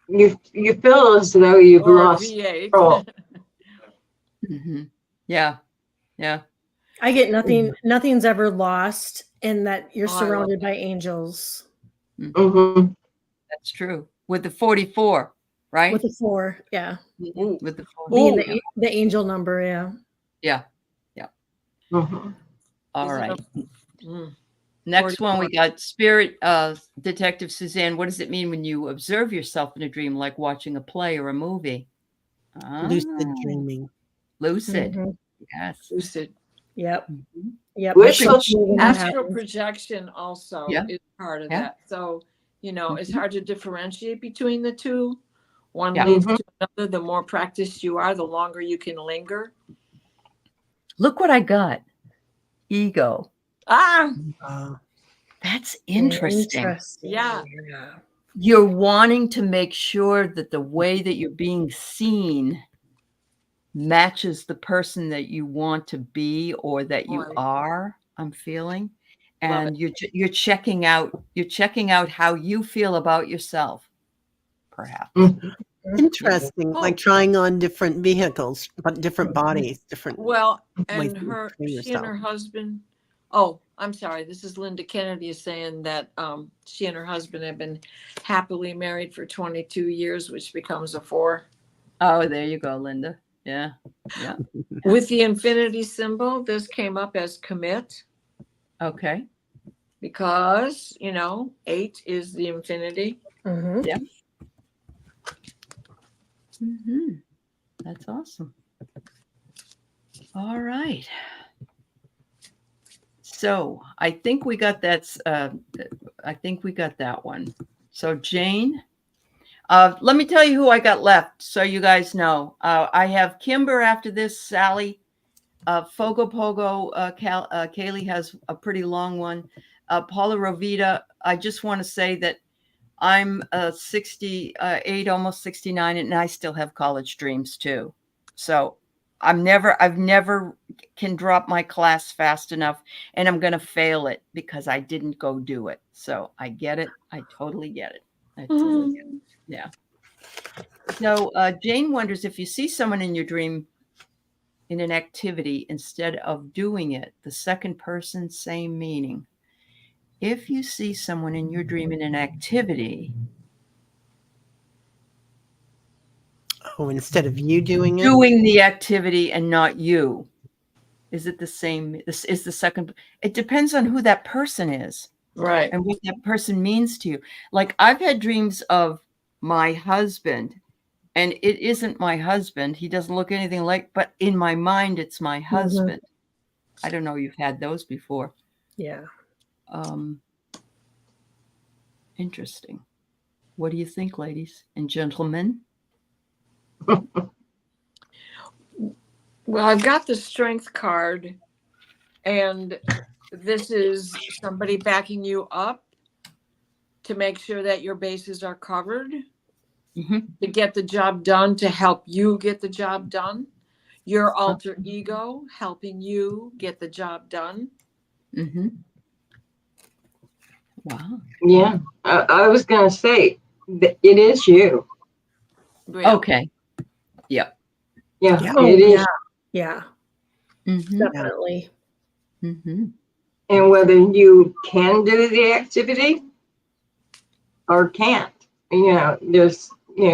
You feel as though you've Or lost V8. control. Mm-hmm. Yeah. Yeah. I get nothing's ever lost, and that you're Oh, I love surrounded that. by angels Mm-hmm. That's true. With the 44, right? with a 4. Yeah. Ooh. With the 4. Being Ooh. the angel number. Yeah. Yeah. Mm-hmm. All Isn't right. it Mm. Next one, 44. we got Spirit Detective Suzanne. What does it mean when you observe yourself in a dream, like watching a play or a movie? Lucid dreaming. Lucid. Mhm. Yes. Lucid. Yep. Mhm. Yep. Which I will- can see when that Astral happens. projection also Yeah. is part of Yeah. that. So, it's Mhm. hard to differentiate between the two. One Yeah. leads Mhm. to another. The more practiced you are, the longer you can linger. Look what I got. Ego. Ah, That's interesting. Yeah. You're wanting to make sure that the way that you're being seen matches the person that you want to be or that you Boy. are, I'm feeling. Love And you're checking out how you feel about yourself, perhaps. Mhm. Interesting. Oh. Like trying on different vehicles, but different bodies, different. Well, ways and to she train and yourself. her husband. Oh, I'm sorry. This is Linda Kennedy is saying that she and her husband have been happily married for 22 years, which becomes a 4. Oh, there you go, Linda. Yeah. Yeah. With the infinity symbol, this came up as commit Okay. because, 8 is the infinity. Mhm. Yeah. Mm-hmm. That's awesome. All right. So I think we got that. I think we got that one. So Jane, let me tell you who I got left, so you guys know. I have Kimber after this. Sally, Fogo Pogo. Kaylee has a pretty long one. Paula Rovita. I just want to say that I'm 68, almost 69, and I still have college dreams too. So I've never can drop my class fast enough, and I'm going to fail it because I didn't go do it. So I get it. I totally get it. I totally get it. Yeah. So Jane wonders if you see someone in your dream in an activity instead of doing it, the second person, same meaning. If you see someone in your dream in an activity, Oh, instead of you doing it. doing the activity and not you, is it the same? This is the second. It depends on who that person is Right. and what that person means to you. Like I've had dreams of my husband, and it isn't my husband. He doesn't look anything like, but in my mind, it's my husband. I don't know. You've had those before. Yeah. Interesting. What do you think, ladies and gentlemen? Well, I've got the strength card, and this is somebody backing you up to make sure that your bases are covered, to get the job done, to help you get the job done. Your alter ego helping you get the job done. Mm-hmm. Wow. Yeah, I was going to say that it is you. Yeah. Okay. Yep. Yeah, Yeah. it is. Yeah. Mm-hmm. Definitely. Mm-hmm. And whether you can do the activity or can't, there's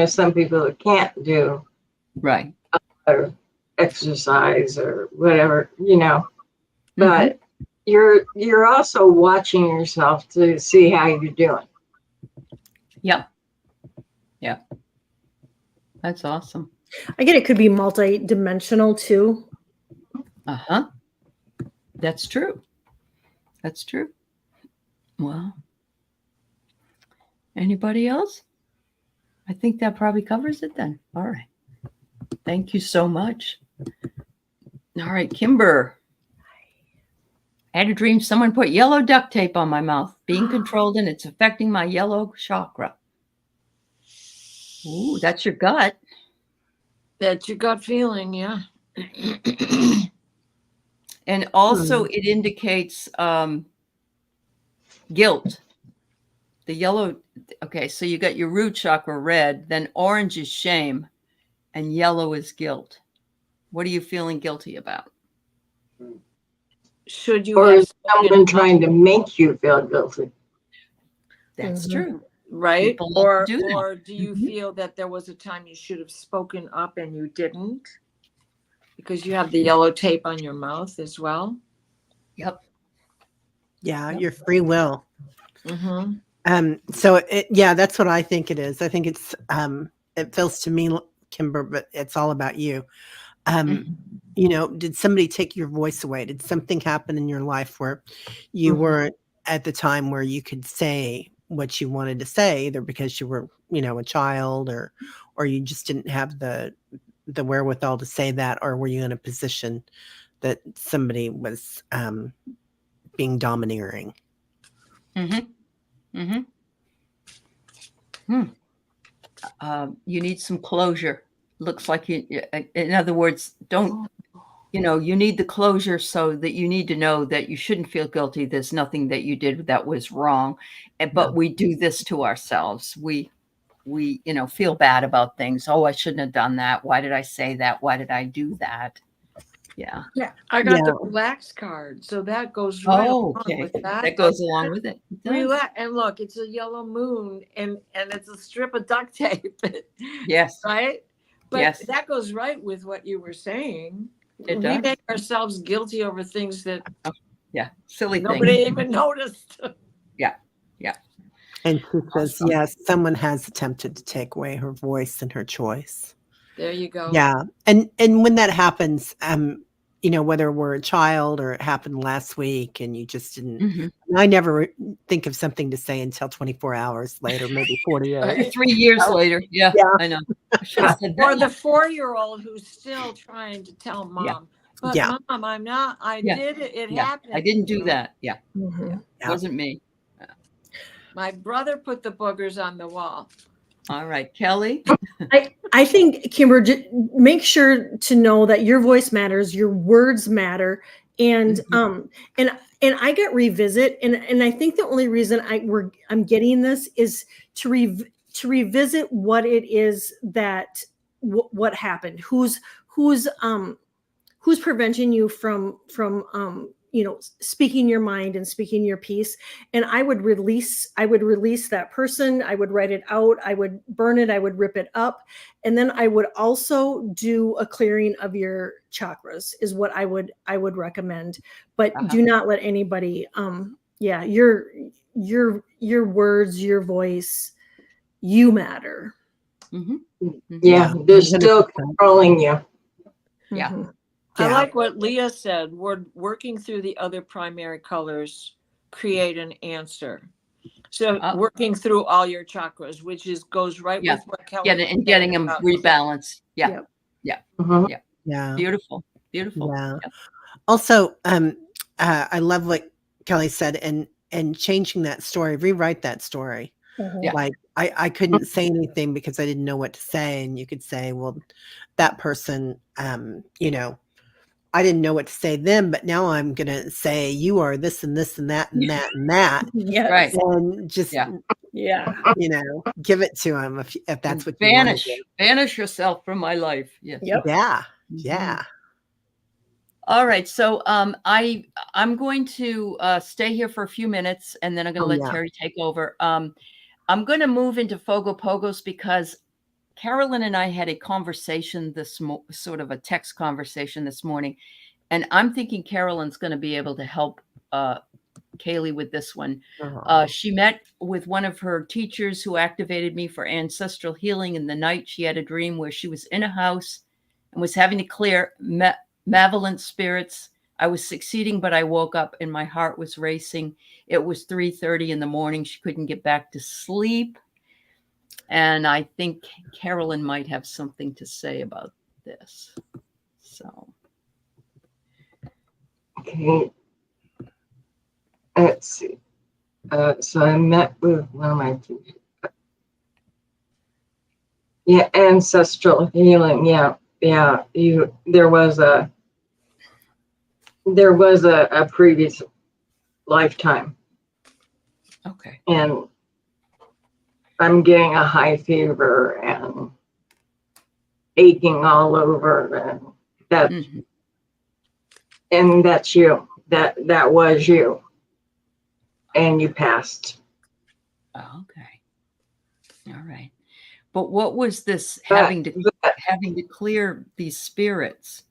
some people that can't do Right. or exercise or whatever, but you're also watching yourself to see how you're doing. Yep. Yep. That's awesome. I get it could be multi-dimensional too. Uh-huh. That's true. That's true. Well, anybody else? I think that probably covers it then. All right. Thank you so much. All right, Kimber. I had a dream someone put yellow duct tape on my mouth, being controlled, and it's affecting my yellow chakra. Ooh, that's your gut. That's your gut feeling, yeah. And also it indicates guilt. The yellow, okay, so you got your root chakra red, then orange is shame, and yellow is guilt. What are you feeling guilty about? Should you Or have is someone trying to make you feel guilty? That's Mhm. true. right? People love Or to do that. or do you Mhm. feel that there was a time you should have spoken up and you didn't? Because you have the yellow tape on your mouth as well. Yep. Yeah, Yep. your free will. Mm-hmm. So yeah, that's what I think it is. I think it's it feels to me, Kimber, but it's all about you. Mhm. You know, did somebody take your voice away? Did something happen in your life where you Mhm. weren't at the time where you could say what you wanted to say, either because you were, you know, a child, or you just didn't have the wherewithal to say that, or were you in a position that somebody was being domineering? Mm-hmm. Mm-hmm. You need some closure. Looks like you, in other words, don't, you know, you need the closure so that you need to know that you shouldn't feel guilty. There's nothing that you did that was wrong. But we do this to ourselves. We, you know, feel bad about things. Oh, I shouldn't have done that. Why did I say that? Why did I do that? Yeah. Yeah, I got the Yeah. relax card, so that goes right Oh, along okay. with that. That goes along with it. It does. Relax, and look, it's a yellow moon, and it's a strip of duct tape. Yes. Right? But Yes. that goes right with what you were saying. It We does. make ourselves guilty over things that Yeah. Silly nobody thing. even noticed. Yeah. Yeah. And she says, Awesome. yes, someone has attempted to take away her voice and her choice. There you go. Yeah. And when that happens, you know, whether we're a child or it happened last week and you just didn't, Mhm. I never think of something to say until 24 hours later, maybe 48. Right. 3 years later. Yeah. Yeah. I know. I should have said Or that. the 4-year-old who's still trying to tell mom, Yeah. but Yeah. Mom, I'm not, I Yeah. did it, it Yeah. happened. I didn't do that. Yeah. Mhm. Yeah. Wasn't me. My brother put the boogers on the wall. All right. Kelly. I think, Kimber, make sure to know that your voice matters, your words matter, and and I get revisit, and I think the only reason I'm getting this is to revisit what it is that what happened, who's preventing you from you know, speaking your mind and speaking your piece. And I would release that person. I would write it out. I would burn it. I would rip it up. And then I would also do a clearing of your chakras is what I would recommend. But do not let anybody yeah, your words, your voice, you matter. Yeah, they're still controlling you. Yeah. Mhm. I Yeah. like what Leah said. We're working through the other primary colors, create an answer. So working through all your chakras, which goes right with what Kelly was and getting saying them about- rebalanced. Yeah. Yep. Yeah. Mhm. Yeah. Yeah. Beautiful. Beautiful. Yeah. Yeah. Also, I love what Kelly said, and changing that story, rewrite that story. Mhm. Like I couldn't say anything because I didn't know what to say. And you could say, well, that person, you know, I didn't know what to say then, but now I'm going to say you are this and this and that and that and that. Yes. Right. And just, Yeah. you know, give it to him if that's what you want to do. Vanish yourself from my life. Yes. Yep. Yeah. Yeah. All right. So I'm going to stay here for a few minutes and then I'm going to let Terry take over. I'm going to move into Fogo Pogos because Carolyn and I had a conversation sort of a text conversation this morning. And I'm thinking Carolyn's going to be able to help Kaylee with this one. She met with one of her teachers who activated me for ancestral healing. In the night, she had a dream where she was in a house and was having to clear malevolent spirits. I was succeeding, but I woke up and my heart was racing. It was 3:30 in the morning. She couldn't get back to sleep. And I think Carolyn might have something to say about this. So. Okay. Let's see. So I met with one of my teachers. Yeah, ancestral healing. Yeah, yeah. There was a previous lifetime, Okay. and I'm getting a high fever and aching all over, and that Mhm. and that's you. That was you, and you passed. Oh, okay. All right. But what was this But, having to clear these spirits?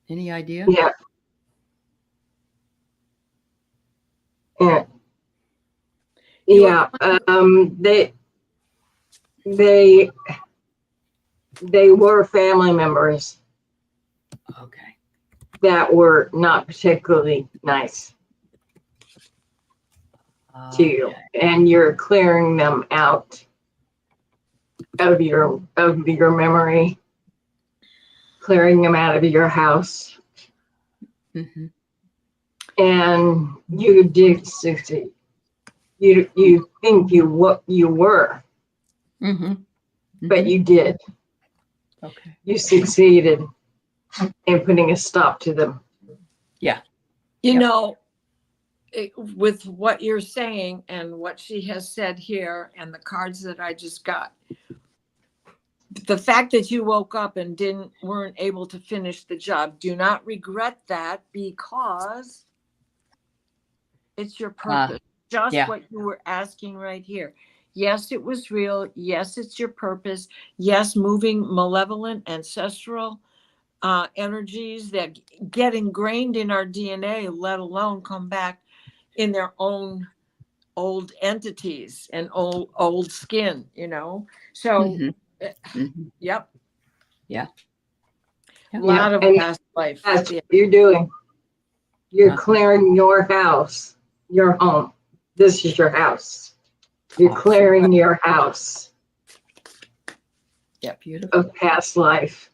Any idea? yeah, yeah, You were yeah. They were family members Okay. that were not particularly nice to you, Okay. and you're clearing them out of your memory, clearing them out of your house, Mm-hmm. and you did succeed. You think you were, Mm-hmm. but you did. Okay. You succeeded in putting a stop to them. Yeah. You Yep. know, with what you're saying and what she has said here and the cards that I just got, the fact that you woke up and weren't able to finish the job, do not regret that, because it's your purpose. Just yeah. what you were asking right here. Yes, it was real. Yes, it's your purpose. Yes, moving malevolent ancestral energies that get ingrained in our DNA, let alone come back in their own old entities and old skin, you know. So Mm-hmm. yep, Yeah. a lot of and past life. that's Yeah. what you're doing. You're Uh-huh. clearing your house, your home. This is your house. You're Awesome. clearing your house Yeah. Beautiful. of past life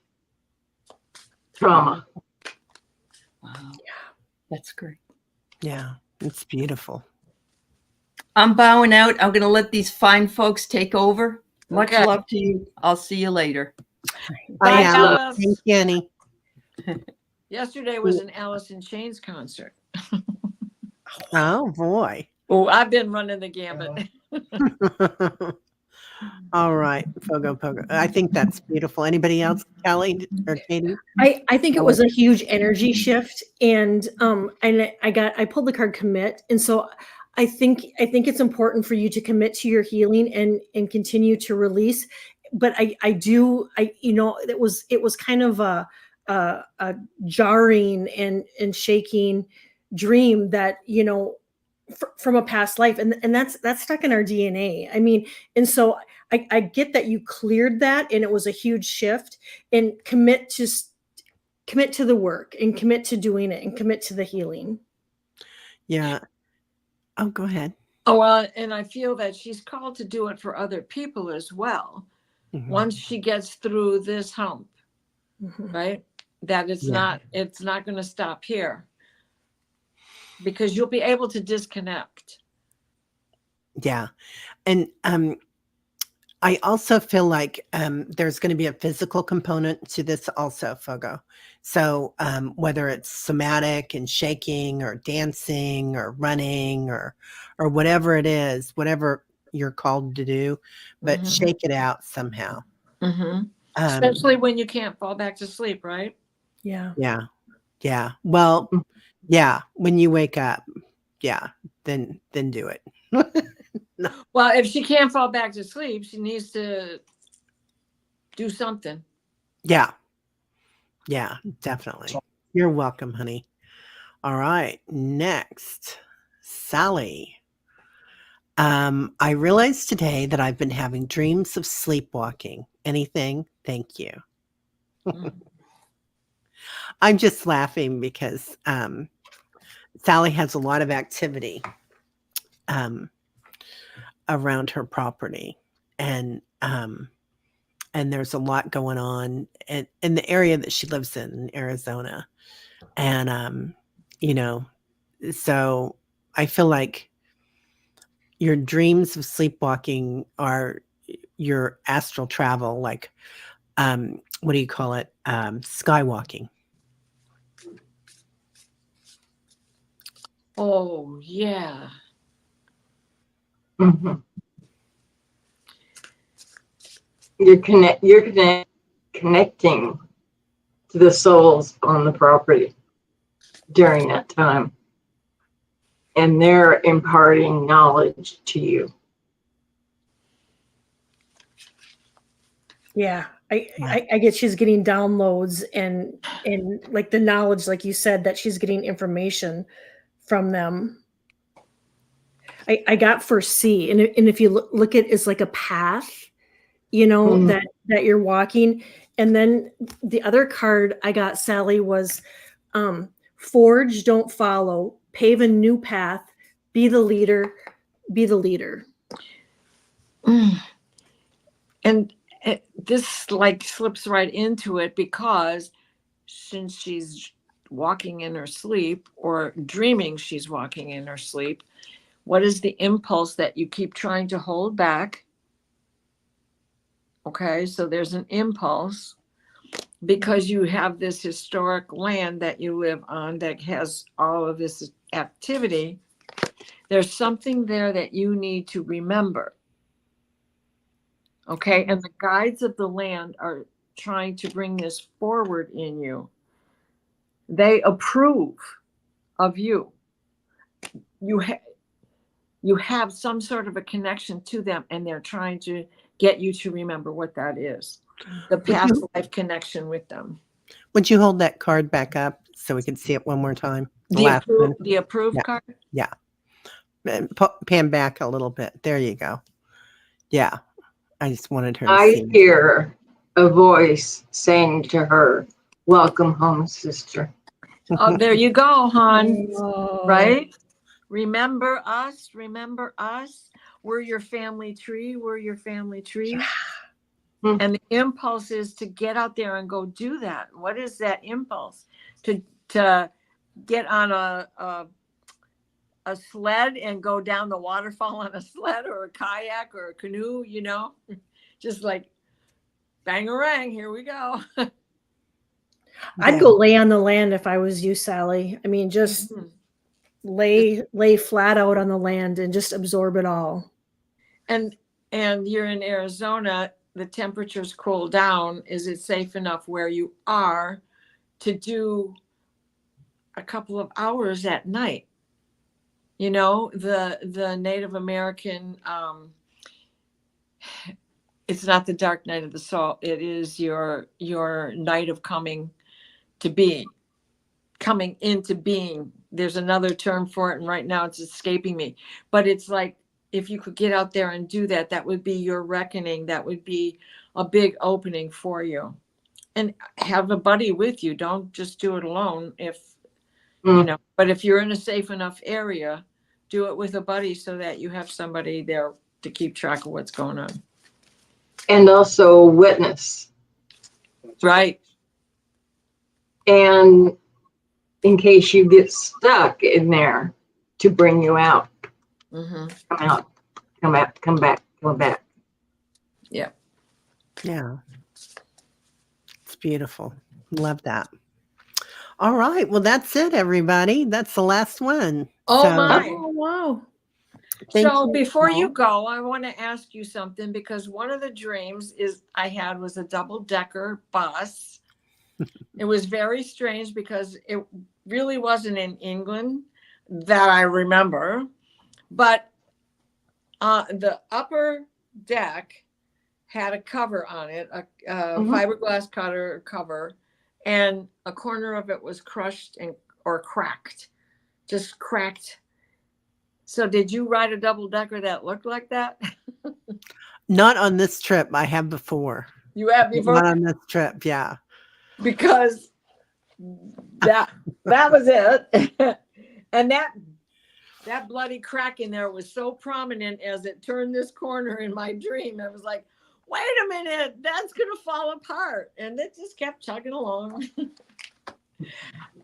trauma. Wow. That's great. Yeah, it's beautiful. I'm bowing out. I'm going to let these fine folks take over. Much Okay. love to you. I'll see you later. Bye, Alice. Alice. Thank you, Annie. Yesterday was an Alice in Chains concert. Oh boy. Oh, I've been running the gambit. All right, Pogo. I think that's beautiful. Anybody else, Kelly or Katie? I think it was a huge energy shift, and I pulled the card commit, and so I think it's important for you to commit to your healing and continue to release. But it was kind of a jarring and shaking dream that from a past life, and that's stuck in our DNA. I mean, and so I get that you cleared that, and it was a huge shift, and commit to the work and commit to doing it and commit to the healing. Yeah. Oh, go ahead. Oh, well, and I feel that she's called to do it for other people as well. Mhm. Once she gets through this hump, right? That it's not going to stop here, because you'll be able to disconnect. Yeah. And I also feel like there's going to be a physical component to this also, Fogo. So whether it's somatic and shaking or dancing or running or whatever it is, whatever you're called to do, but shake it out somehow. Especially when you can't fall back to sleep, right? Yeah. Yeah. Well, yeah. When you wake up, yeah, then do it. No. Well, if she can't fall back to sleep, she needs to do something. Yeah, definitely. You're welcome, honey. All right, next, Sally. I realized today that I've been having dreams of sleepwalking. Anything? Thank you. I'm just laughing because Sally has a lot of activity. around her property, and there's a lot going on in the area that she lives in Arizona, and so I feel like your dreams of sleepwalking are your astral travel, like what do you call it? Skywalking. Oh, yeah. Mhm. Connecting to the souls on the property during that time, and they're imparting knowledge to you. Yeah. I get she's getting downloads and like the knowledge, like you said, that she's getting information from them. I got first C, and if you look at it as like a path, Mhm. that you're walking. And then the other card I got, Sally, was forge, don't follow, pave a new path, be the leader, be the leader. And this like slips right into it, because since she's walking in her sleep or dreaming she's walking in her sleep, what is the impulse that you keep trying to hold back? Okay, so there's an impulse because you have this historic land that you live on that has all of this activity. There's something there that you need to remember. Okay, and the guides of the land are trying to bring this forward in you. They approve of you. You have some sort of a connection to them, and they're trying to get you to remember what that is. The past life connection with them. Would you hold that card back up so we can see it one more time? The approved Yeah. card? Yeah. And pan back a little bit. There you go. Yeah. I just wanted her to I see. hear a voice saying to her, "Welcome home, sister." Oh, there you go, hon. Oh. Right? Remember us. Remember us. We're your family tree. We're your family tree. And the impulse is to get out there and go do that. What is that impulse? To get on a sled and go down the waterfall on a sled, or a kayak or a canoe, just like bangarang, here we go. I'd go lay on the land if I was you, Sally. I mean, just lay flat out on the land and just absorb it all. And you're in Arizona, the temperatures cool down. Is it safe enough where you are to do a couple of hours at night? The Native American, it's not the dark night of the soul. It is your night of coming into being. There's another term for it, and right now it's escaping me. But it's like, if you could get out there and do that, that would be your reckoning. That would be a big opening for you. And have a buddy with you. Don't just do it alone. But if you're in a safe enough area, do it with a buddy so that you have somebody there to keep track of what's going on. And also witness. Right. And in case you get stuck in there, to bring you out. Mm-hmm. Come back. Yeah. Yeah. It's beautiful. Love that. All right. Well, that's it, everybody. That's the last one. Oh, my. Oh, wow. So before you go, I want to ask you something, because one of the dreams I had was a double-decker bus. It was very strange because it really wasn't in England that I remember, but the upper deck had a cover on it, a fiberglass cover, and a corner of it was crushed or cracked, just cracked. So did you ride a double-decker that looked like that? Not on this trip. I have before. You have before? Not on this trip, yeah. Because that was it. And that bloody crack in there was so prominent as it turned this corner in my dream. I was like, wait a minute, that's going to fall apart. And it just kept chugging along.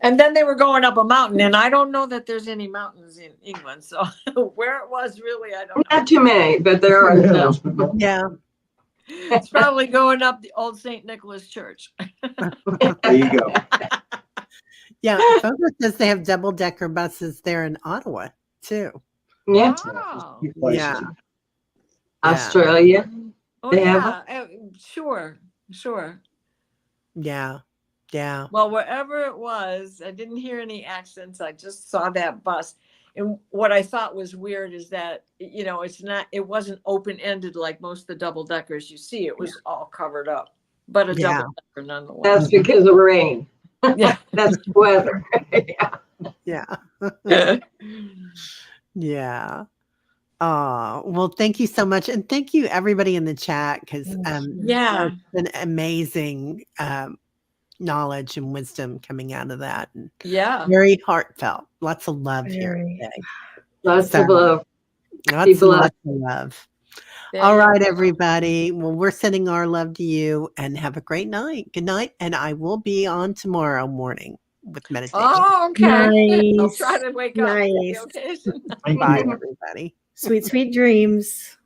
And then they were going up a mountain, and I don't know that there's any mountains in England. So where it was really, I don't know. Not too many, but there are some. Yeah. It's probably going up the old St. Nicholas Church. There you go. Yeah. Fogo says they have double-decker buses there in Ottawa, too. Yeah. Wow. Yeah. Australia. Oh, They yeah. have Sure. Yeah. Yeah. Well, wherever it was, I didn't hear any accents. I just saw that bus. And what I thought was weird is that, you know, it wasn't open-ended like most of the double deckers you see. It was all covered up, but a Yeah. double decker nonetheless. That's because of rain. Yeah. That's weather. Yeah. Yeah. Oh, well, thank you so much. And thank you everybody in the chat, because Yeah. it's been amazing knowledge and wisdom coming out of that. And Yeah. very heartfelt. Lots of love here Very. today. Lots of love. Lots People and love. lots of love. There All you right, go. everybody. Well, we're sending our love to you, and have a great night. Good night. And I will be on tomorrow morning with meditation. Oh, okay. I'll Nice. try to wake up. on the Nice. occasion. Thank Bye, you. everybody. Sweet, sweet dreams.